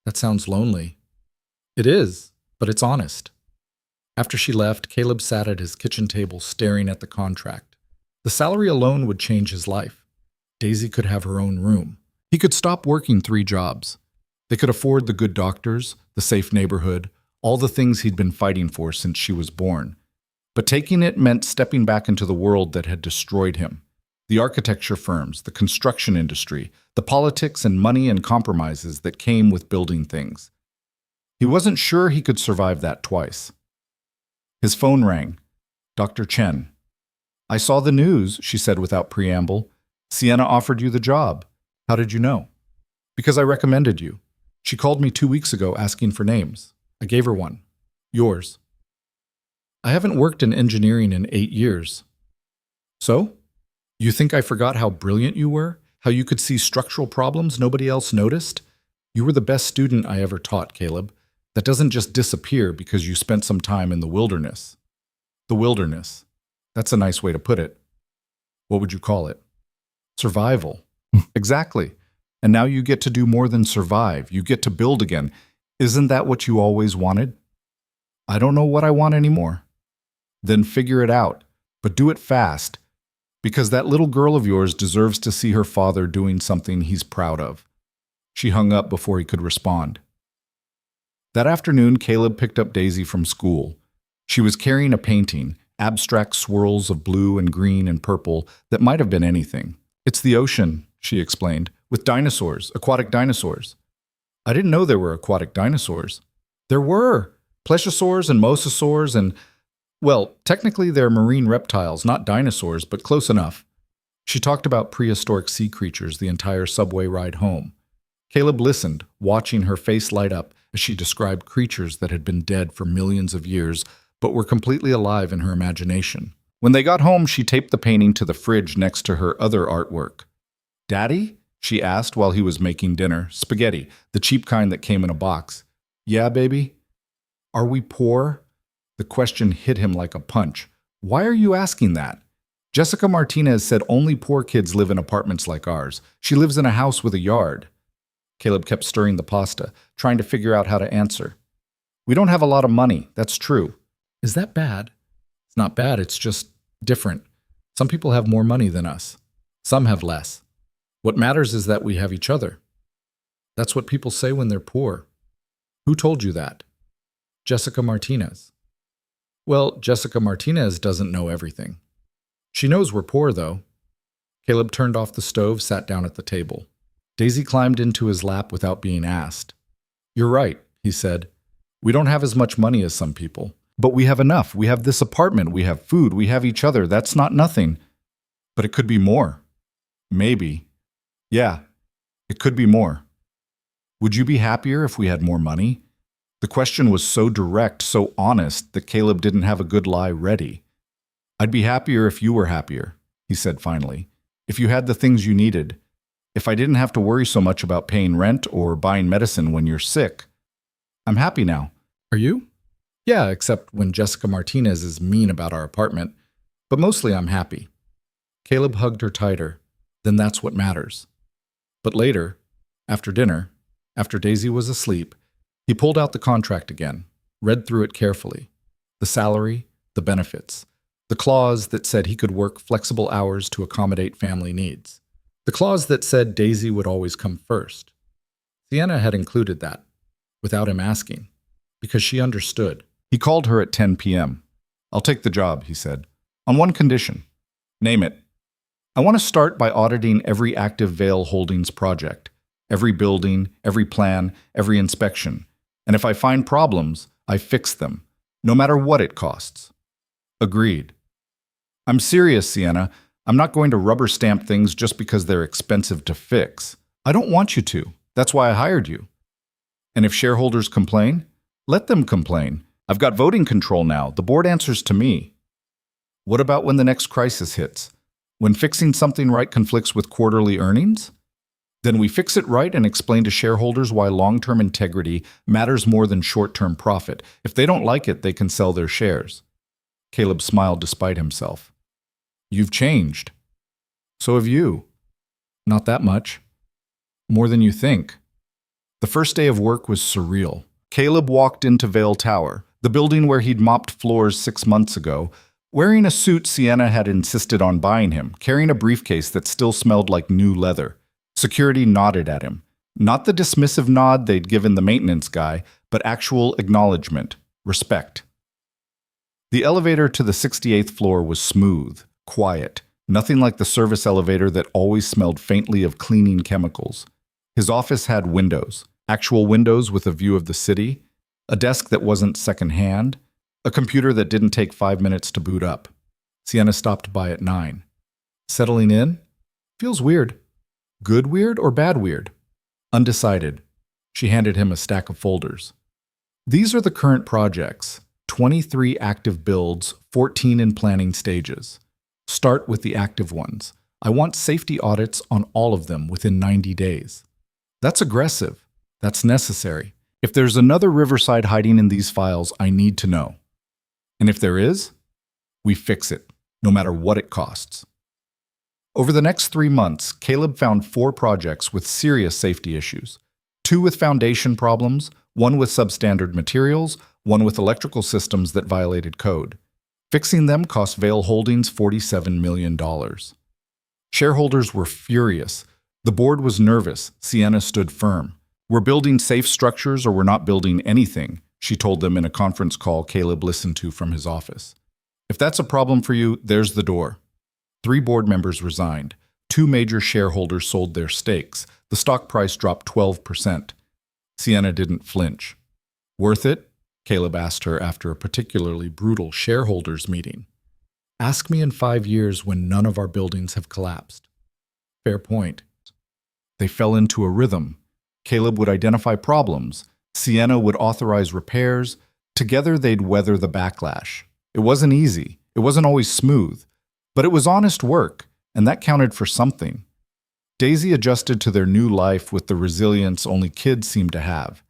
That sounds lonely. It is, but it's honest. After she left, Caleb sat at his kitchen table staring at the contract. The salary alone would change his life. Daisy could have her own room. He could stop working 3 jobs. They could afford the good doctors, the safe neighborhood, all the things he'd been fighting for since she was born. But taking it meant stepping back into the world that had destroyed him. The architecture firms, the construction industry, the politics and money and compromises that came with building things. He wasn't sure he could survive that twice. His phone rang. Dr. Chen. I saw the news, she said without preamble. Sienna offered you the job. How did you know? Because I recommended you. She called me 2 weeks ago asking for names. I gave her one. Yours. I haven't worked in engineering in 8 years. So? You think I forgot how brilliant you were? How you could see structural problems nobody else noticed? You were the best student I ever taught, Caleb. That doesn't just disappear because you spent some time in the wilderness. The wilderness. That's a nice way to put it. What would you call it? Survival. Exactly. And now you get to do more than survive. You get to build again. Isn't that what you always wanted? I don't know what I want anymore. Then figure it out, but do it fast, because that little girl of yours deserves to see her father doing something he's proud of. She hung up before he could respond. That afternoon, Caleb picked up Daisy from school. She was carrying a painting, abstract swirls of blue and green and purple that might have been anything. It's the ocean, she explained, with dinosaurs, aquatic dinosaurs. I didn't know there were aquatic dinosaurs. There were plesiosaurs and mosasaurs and, well, technically they're marine reptiles, not dinosaurs, but close enough. She talked about prehistoric sea creatures the entire subway ride home. Caleb listened, watching her face light up as she described creatures that had been dead for millions of years, but were completely alive in her imagination. When they got home, she taped the painting to the fridge next to her other artwork. Daddy? She asked while he was making dinner. Spaghetti, the cheap kind that came in a box. Yeah, baby? Are we poor? The question hit him like a punch. Why are you asking that? Jessica Martinez said only poor kids live in apartments like ours. She lives in a house with a yard. Caleb kept stirring the pasta, trying to figure out how to answer. We don't have a lot of money, that's true. Is that bad? It's not bad, it's just different. Some people have more money than us. Some have less. What matters is that we have each other. That's what people say when they're poor. Who told you that? Jessica Martinez. Well, Jessica Martinez doesn't know everything. She knows we're poor, though. Caleb turned off the stove, sat down at the table. Daisy climbed into his lap without being asked. You're right, he said. We don't have as much money as some people. But we have enough. We have this apartment. We have food. We have each other. That's not nothing. But it could be more. Maybe. Yeah, it could be more. Would you be happier if we had more money? The question was so direct, so honest, that Caleb didn't have a good lie ready. "I'd be happier if you were happier," he said finally. "If you had the things you needed. If I didn't have to worry so much about paying rent or buying medicine when you're sick. I'm happy now. Are you?" "Yeah, except when Jessica Martinez is mean about our apartment. But mostly I'm happy." Caleb hugged her tighter. Then that's what matters. But later, after dinner, after Daisy was asleep, he pulled out the contract again, read through it carefully. The salary, the benefits, the clause that said he could work flexible hours to accommodate family needs. The clause that said Daisy would always come first. Sienna had included that, without him asking, because she understood. He called her at 10 p.m. "I'll take the job," he said, "on one condition." "Name it." "I want to start by auditing every active Vail Holdings project, every building, every plan, every inspection. And if I find problems, I fix them, no matter what it costs." "Agreed." "I'm serious, Sienna. I'm not going to rubber stamp things just because they're expensive to fix. I don't want you to. That's why I hired you. And if shareholders complain, let them complain. I've got voting control now. The board answers to me." "What about when the next crisis hits? When fixing something right conflicts with quarterly earnings? Then we fix it right and explain to shareholders why long-term integrity matters more than short-term profit. If they don't like it, they can sell their shares." Caleb smiled despite himself. "You've changed. So have you." "Not that much. More than you think." The first day of work was surreal. Caleb walked into Vail Tower, the building where he'd mopped floors 6 months ago, wearing a suit Sienna had insisted on buying him, carrying a briefcase that still smelled like new leather. Security nodded at him. Not the dismissive nod they'd given the maintenance guy, but actual acknowledgement, respect. The elevator to the 68th floor was smooth, quiet, nothing like the service elevator that always smelled faintly of cleaning chemicals. His office had windows, actual windows with a view of the city, a desk that wasn't secondhand, a computer that didn't take 5 minutes to boot up. Sienna stopped by at 9. "Settling in? Feels weird." "Good weird or bad weird?" "Undecided." She handed him a stack of folders. "These are the current projects, 23 active builds, 14 in planning stages. Start with the active ones. I want safety audits on all of them within 90 days. That's aggressive. That's necessary. If there's another Riverside hiding in these files, I need to know. And if there is, we fix it, no matter what it costs." Over the next 3 months, Caleb found 4 projects with serious safety issues. 2 with foundation problems, 1 with substandard materials, 1 with electrical systems that violated code. Fixing them cost Vail Holdings $47 million. Shareholders were furious. The board was nervous. Sienna stood firm. "We're building safe structures or we're not building anything," she told them in a conference call Caleb listened to from his office. "If that's a problem for you, there's the door." 3 board members resigned. 2 major shareholders sold their stakes. The stock price dropped 12%. Sienna didn't flinch. "Worth it?" Caleb asked her after a particularly brutal shareholders meeting. "Ask me in 5 years when none of our buildings have collapsed." Fair point. They fell into a rhythm. Caleb would identify problems. Sienna would authorize repairs. Together they'd weather the backlash. It wasn't easy. It wasn't always smooth. But it was honest work, and that counted for something. Daisy adjusted to their new life with the resilience only kids seem to have.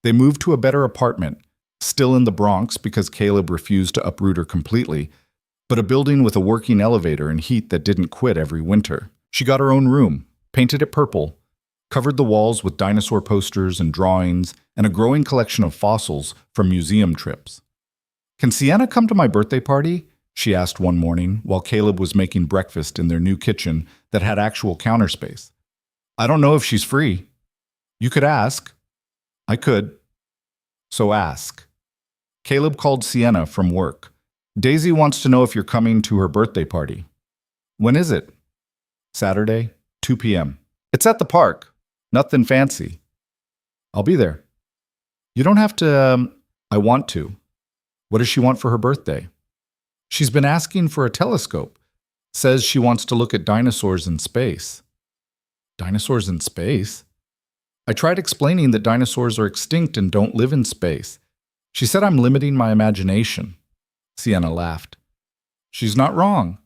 They moved to a better apartment, still in the Bronx because Caleb refused to uproot her completely, but a building with a working elevator and heat that didn't quit every winter. She got her own room, painted it purple, covered the walls with dinosaur posters and drawings, and a growing collection of fossils from museum trips. "Can Sienna come to my birthday party?" she asked one morning while Caleb was making breakfast in their new kitchen that had actual counter space. "I don't know if she's free." "You could ask." "I could." "So ask." Caleb called Sienna from work. "Daisy wants to know if you're coming to her birthday party." "When is it?" "Saturday, 2 p.m. It's at the park. Nothing fancy." "I'll be there." "You don't have to, I want to." "What does she want for her birthday?" "She's been asking for a telescope. Says she wants to look at dinosaurs in space." "Dinosaurs in space?" I tried explaining that dinosaurs are extinct and don't live in space. She said I'm limiting my imagination. Sienna laughed. She's not wrong.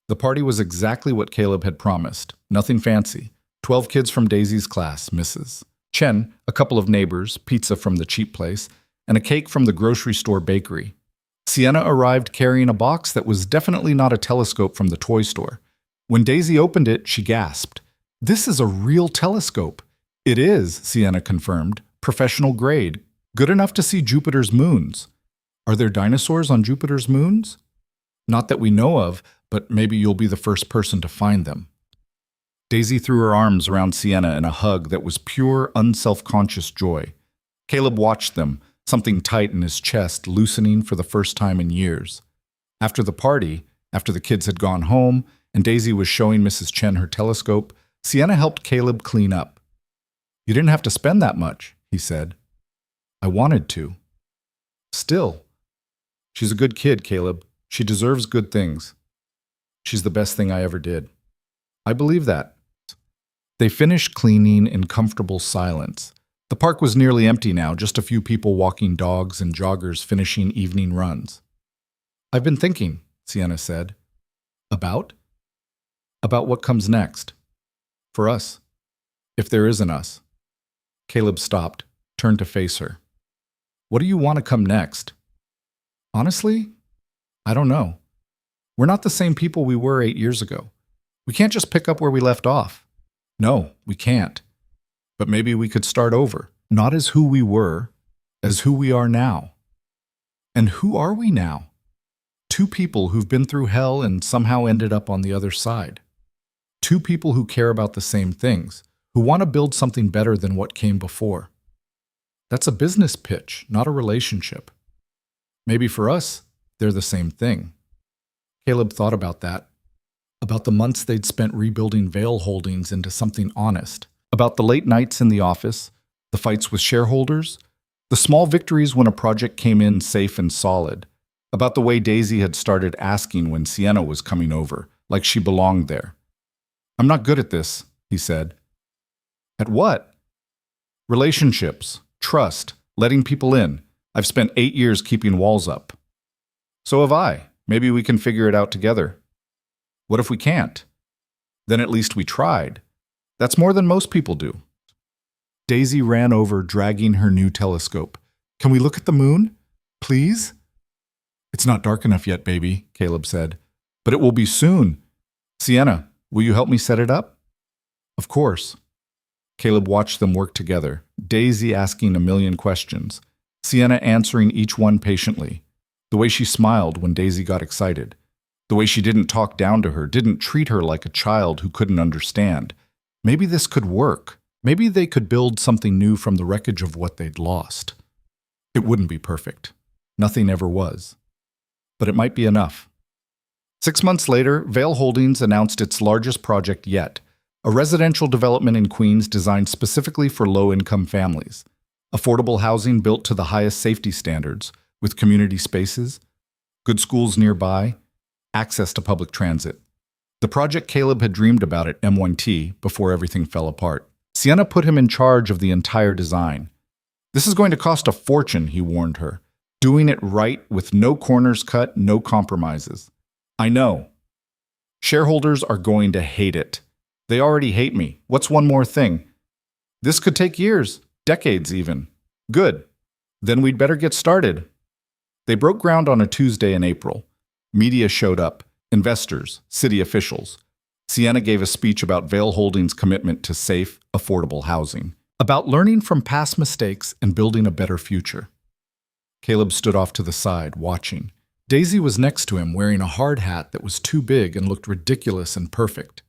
The party was exactly what Caleb had promised. Nothing fancy. 12 kids from Daisy's class, Mrs. Chen, a couple of neighbors, pizza from the cheap place, and a cake from the grocery store bakery. Sienna arrived carrying a box that was definitely not a telescope from the toy store. When Daisy opened it, she gasped. "This is a real telescope." "It is," Sienna confirmed. "Professional grade. Good enough to see Jupiter's moons." "Are there dinosaurs on Jupiter's moons?" "Not that we know of, but maybe you'll be the first person to find them." Daisy threw her arms around Sienna in a hug that was pure, unself-conscious joy. Caleb watched them, something tight in his chest loosening for the first time in years. After the party, after the kids had gone home, and Daisy was showing Mrs. Chen her telescope, Sienna helped Caleb clean up. "You didn't have to spend that much," he said. "I wanted to." "Still. She's a good kid, Caleb. She deserves good things. She's the best thing I ever did." "I believe that." They finished cleaning in comfortable silence. The park was nearly empty now, just a few people walking dogs and joggers finishing evening runs. "I've been thinking," Sienna said. "About?" "About what comes next. For us. If there is an us." Caleb stopped, turned to face her. "What do you want to come next?" "Honestly, I don't know. We're not the same people we were 8 years ago. We can't just pick up where we left off." "No, we can't. But maybe we could start over, not as who we were, as who we are now." "And who are we now?" "Two people who've been through hell and somehow ended up on the other side. Two people who care about the same things, who want to build something better than what came before." That's a business pitch, not a relationship. Maybe for us, they're the same thing. Caleb thought about that, about the months they'd spent rebuilding Vail Holdings into something honest, about the late nights in the office, the fights with shareholders, the small victories when a project came in safe and solid, about the way Daisy had started asking when Sienna was coming over, like she belonged there. "I'm not good at this," he said. "At what?" "Relationships, trust, letting people in. I've spent 8 years keeping walls up." "So have I. Maybe we can figure it out together." "What if we can't?" "Then at least we tried. That's more than most people do." Daisy ran over, dragging her new telescope. "Can we look at the moon? Please?" "It's not dark enough yet, baby," Caleb said. "But it will be soon. Sienna, will you help me set it up?" "Of course." Caleb watched them work together, Daisy asking a million questions, Sienna answering each one patiently. The way she smiled when Daisy got excited. The way she didn't talk down to her, didn't treat her like a child who couldn't understand. Maybe this could work. Maybe they could build something new from the wreckage of what they'd lost. It wouldn't be perfect. Nothing ever was. But it might be enough. 6 months later, Vail Holdings announced its largest project yet, a residential development in Queens designed specifically for low-income families. Affordable housing built to the highest safety standards, with community spaces, good schools nearby, access to public transit. The project Caleb had dreamed about at M1T before everything fell apart. Sienna put him in charge of the entire design. "This is going to cost a fortune," he warned her. "Doing it right with no corners cut, no compromises." "I know. Shareholders are going to hate it. They already hate me. What's one more thing? This could take years, decades even." "Good. Then we'd better get started." They broke ground on a Tuesday in April. Media showed up, investors, city officials. Sienna gave a speech about Vail Holdings' commitment to safe, affordable housing, about learning from past mistakes and building a better future. Caleb stood off to the side, watching. Daisy was next to him, wearing a hard hat that was too big and looked ridiculous and perfect.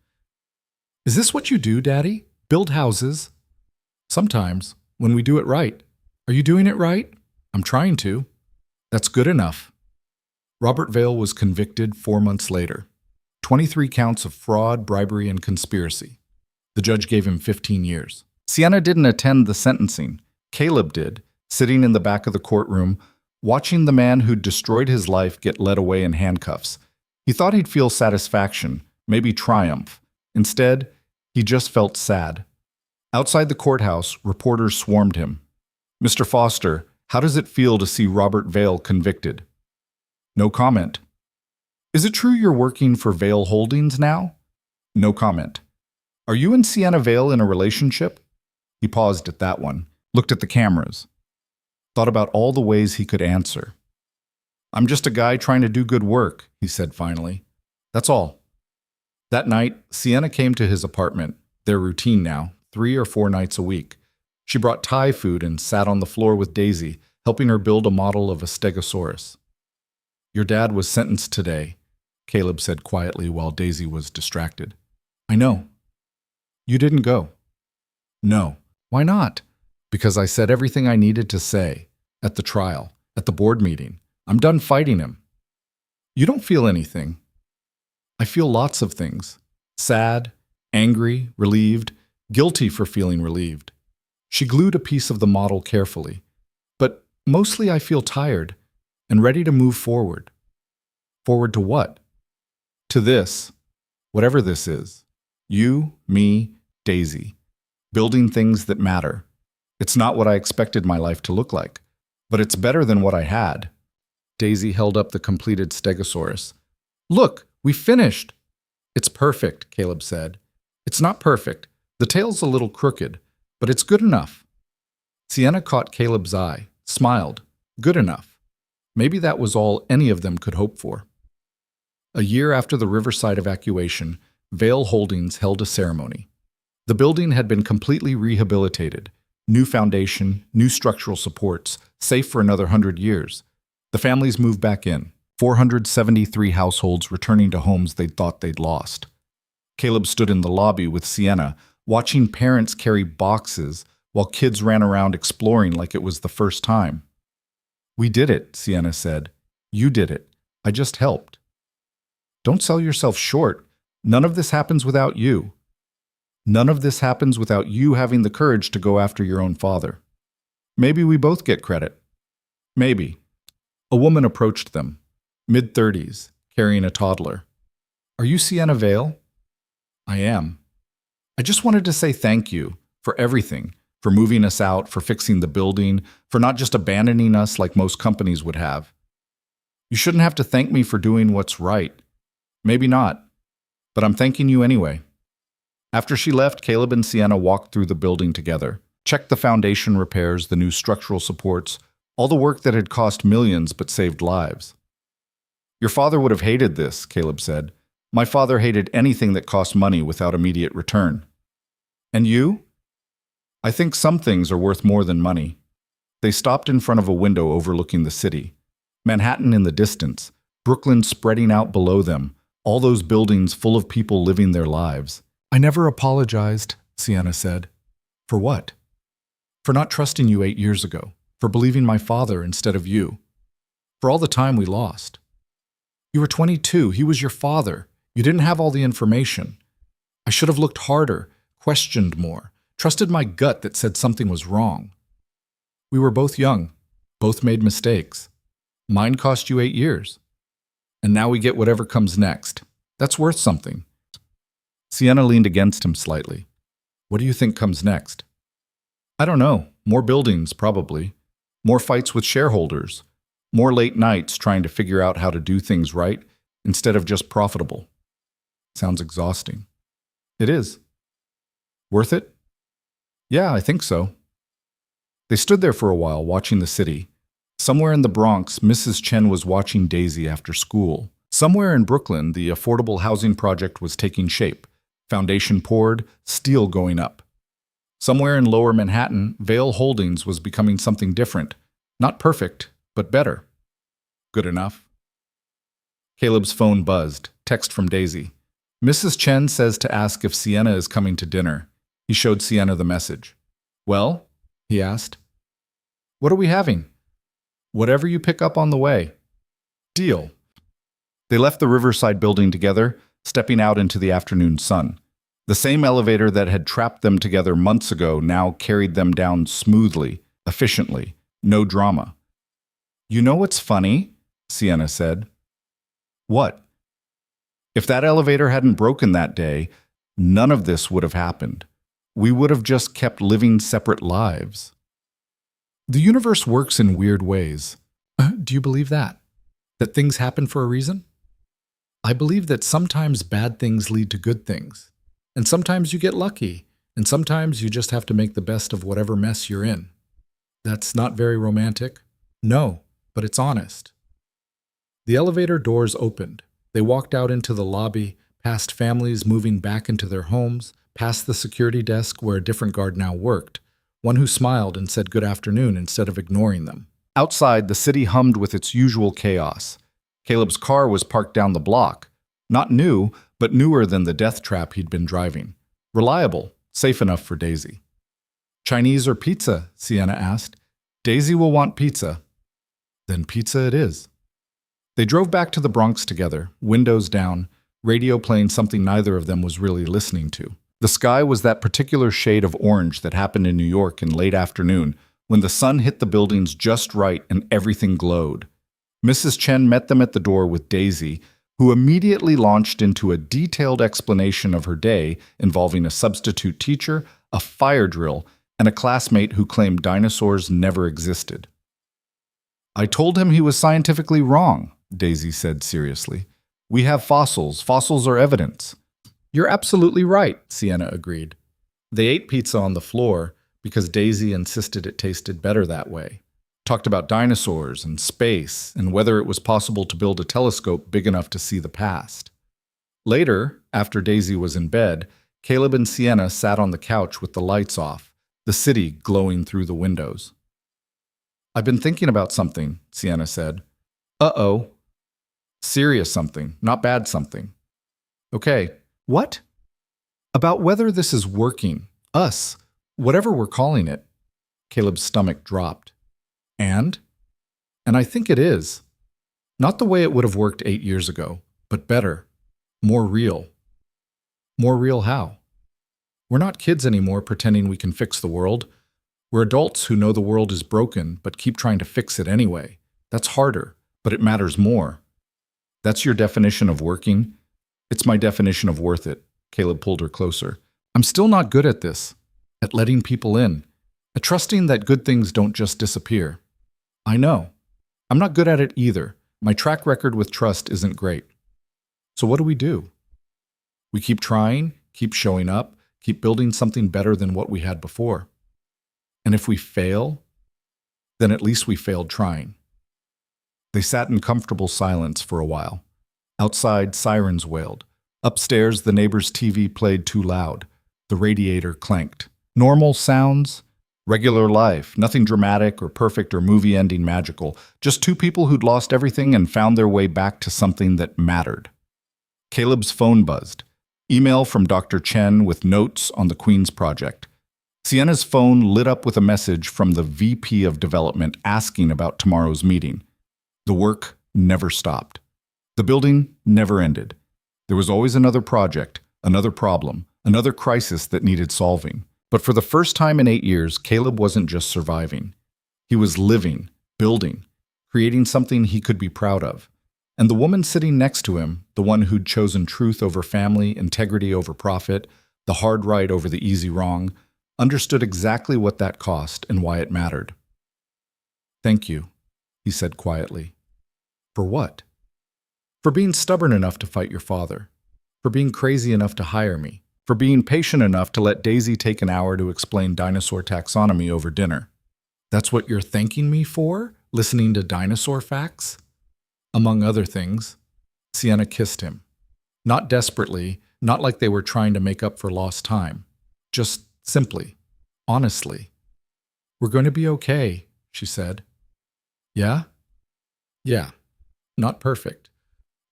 "Is this what you do, Daddy? Build houses?" "Sometimes, when we do it right." "Are you doing it right?" "I'm trying to." "That's good enough." Robert Vail was convicted 4 months later. 23 counts of fraud, bribery, and conspiracy. The judge gave him 15 years. Sienna didn't attend the sentencing. Caleb did, sitting in the back of the courtroom, watching the man who'd destroyed his life get led away in handcuffs. He thought he'd feel satisfaction, maybe triumph. Instead, he just felt sad. Outside the courthouse, reporters swarmed him. "Mr. Foster, how does it feel to see Robert Vale convicted?" No comment. "Is it true you're working for Vale Holdings now?" No comment. "Are you and Sienna Vale in a relationship?" He paused at that one, looked at the cameras, thought about all the ways he could answer. "I'm just a guy trying to do good work," he said finally. "That's all." That night, Sienna came to his apartment, their routine now, 3 or 4 nights a week. She brought Thai food and sat on the floor with Daisy, helping her build a model of a stegosaurus. "Your dad was sentenced today," Caleb said quietly while Daisy was distracted. "I know." "You didn't go?" "No." "Why not?" "Because I said everything I needed to say. At the trial, at the board meeting. I'm done fighting him." "You don't feel anything." "I feel lots of things. Sad, angry, relieved, guilty for feeling relieved." She glued a piece of the model carefully. "But mostly I feel tired and ready to move forward." "Forward to what?" "To this. Whatever this is. You, me, Daisy. Building things that matter. It's not what I expected my life to look like, but it's better than what I had." Daisy held up the completed stegosaurus. "Look, we finished." "It's perfect," Caleb said. "It's not perfect. The tail's a little crooked, but it's good enough." Sienna caught Caleb's eye, smiled. Good enough. Maybe that was all any of them could hope for. A year after the Riverside evacuation, Vale Holdings held a ceremony. The building had been completely rehabilitated. New foundation, new structural supports, safe for another 100 years. The families moved back in, 473 households returning to homes they'd thought they'd lost. Caleb stood in the lobby with Sienna, watching parents carry boxes while kids ran around exploring like it was the first time. "We did it," Sienna said. "You did it. I just helped." "Don't sell yourself short. None of this happens without you. None of this happens without you having the courage to go after your own father. Maybe we both get credit. Maybe." A woman approached them, mid-30s, carrying a toddler. "Are you Sienna Vale?" "I am. I just wanted to say thank you for everything, for moving us out, for fixing the building, for not just abandoning us like most companies would have. You shouldn't have to thank me for doing what's right. Maybe not, but I'm thanking you anyway." After she left, Caleb and Sienna walked through the building together, checked the foundation repairs, the new structural supports, all the work that had cost millions but saved lives. "Your father would have hated this," Caleb said. "My father hated anything that cost money without immediate return." "And you?" "I think some things are worth more than money." They stopped in front of a window overlooking the city. Manhattan in the distance, Brooklyn spreading out below them, all those buildings full of people living their lives. "I never apologized," Sienna said. "For what?" "For not trusting you 8 years ago, for believing my father instead of you, for all the time we lost. You were 22, he was your father. You didn't have all the information. I should have looked harder, questioned more, trusted my gut that said something was wrong. We were both young, both made mistakes. Mine cost you 8 years. And now we get whatever comes next. That's worth something." Sienna leaned against him slightly. "What do you think comes next?" "I don't know. More buildings, probably. More fights with shareholders. More late nights trying to figure out how to do things right instead of just profitable." "Sounds exhausting." "It is." "Worth it?" "Yeah, I think so." They stood there for a while, watching the city. Somewhere in the Bronx, Mrs. Chen was watching Daisy after school. Somewhere in Brooklyn, the affordable housing project was taking shape. Foundation poured, steel going up. Somewhere in lower Manhattan, Vale Holdings was becoming something different. Not perfect, but better. Good enough. Caleb's phone buzzed. Text from Daisy. "Mrs. Chen says to ask if Sienna is coming to dinner." He showed Sienna the message. "Well?" he asked. "What are we having?" "Whatever you pick up on the way." "Deal." They left the Riverside building together, stepping out into the afternoon sun. The same elevator that had trapped them together months ago now carried them down smoothly, efficiently, no drama. "You know what's funny?" Sienna said. "What?" "If that elevator hadn't broken that day, none of this would have happened. we would have just kept living separate lives. The universe works in weird ways. Do you believe that? That things happen for a reason? I believe that sometimes bad things lead to good things. And sometimes you get lucky. And sometimes you just have to make the best of whatever mess you're in. That's not very romantic. No, but it's honest. The elevator doors opened. They walked out into the lobby, past families moving back into their homes, past the security desk where a different guard now worked, one who smiled and said good afternoon instead of ignoring them. Outside, the city hummed with its usual chaos. Caleb's car was parked down the block. Not new, but newer than the death trap he'd been driving. Reliable, safe enough for Daisy. Chinese or pizza? Sienna asked. Daisy will want pizza. Then pizza it is. They drove back to the Bronx together, windows down, radio playing something neither of them was really listening to. The sky was that particular shade of orange that happened in New York in late afternoon, when the sun hit the buildings just right and everything glowed. Mrs. Chen met them at the door with Daisy, who immediately launched into a detailed explanation of her day involving a substitute teacher, a fire drill, and a classmate who claimed dinosaurs never existed. I told him he was scientifically wrong, Daisy said seriously. We have fossils. Fossils are evidence. You're absolutely right, Sienna agreed. They ate pizza on the floor because Daisy insisted it tasted better that way. Talked about dinosaurs and space and whether it was possible to build a telescope big enough to see the past. Later, after Daisy was in bed, Caleb and Sienna sat on the couch with the lights off, the city glowing through the windows. I've been thinking about something, Sienna said. Uh-oh. Serious something, not bad something. Okay, what? About whether this is working, us, whatever we're calling it. Caleb's stomach dropped. And I think it is. Not the way it would have worked 8 years ago, but better, more real. More real how? We're not kids anymore pretending we can fix the world. We're adults who know the world is broken but keep trying to fix it anyway. That's harder, but it matters more. That's your definition of working? It's my definition of worth it. Caleb pulled her closer. I'm still not good at this, at letting people in, at trusting that good things don't just disappear. I know. I'm not good at it either. My track record with trust isn't great. So what do? We keep trying, keep showing up, keep building something better than what we had before. And if we fail, then at least we failed trying. They sat in comfortable silence for a while. Outside, sirens wailed. Upstairs, the neighbor's TV played too loud. The radiator clanked. Normal sounds? Regular life, nothing dramatic or perfect or movie-ending magical. Just two people who'd lost everything and found their way back to something that mattered. Caleb's phone buzzed. Email from Dr. Chen with notes on the Queen's project. Sienna's phone lit up with a message from the VP of Development asking about tomorrow's meeting. The work never stopped. The building never ended. There was always another project, another problem, another crisis that needed solving. But for the first time in 8 years, Caleb wasn't just surviving. He was living, building, creating something he could be proud of. And the woman sitting next to him, the one who'd chosen truth over family, integrity over profit, the hard right over the easy wrong, understood exactly what that cost and why it mattered. Thank you, he said quietly. For what? For being stubborn enough to fight your father. For being crazy enough to hire me. For being patient enough to let Daisy take an hour to explain dinosaur taxonomy over dinner. That's what you're thanking me for? Listening to dinosaur facts? Among other things, Sienna kissed him. Not desperately, not like they were trying to make up for lost time. Just simply, honestly. We're going to be okay, she said. Yeah? Yeah. Not perfect.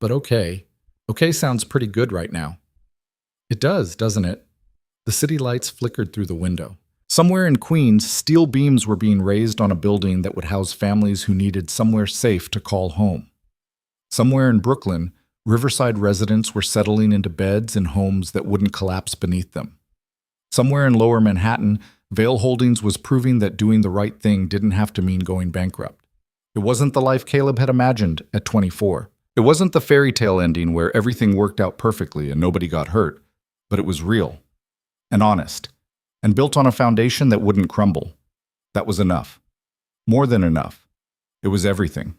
But okay. Okay sounds pretty good right now. It does, doesn't it? The city lights flickered through the window. Somewhere in Queens, steel beams were being raised on a building that would house families who needed somewhere safe to call home. Somewhere in Brooklyn, Riverside residents were settling into beds in homes that wouldn't collapse beneath them. Somewhere in Lower Manhattan, Vail Holdings was proving that doing the right thing didn't have to mean going bankrupt. It wasn't the life Caleb had imagined at 24. It wasn't the fairy tale ending where everything worked out perfectly and nobody got hurt. But it was real and honest, and built on a foundation that wouldn't crumble. That was enough. More than enough. It was everything.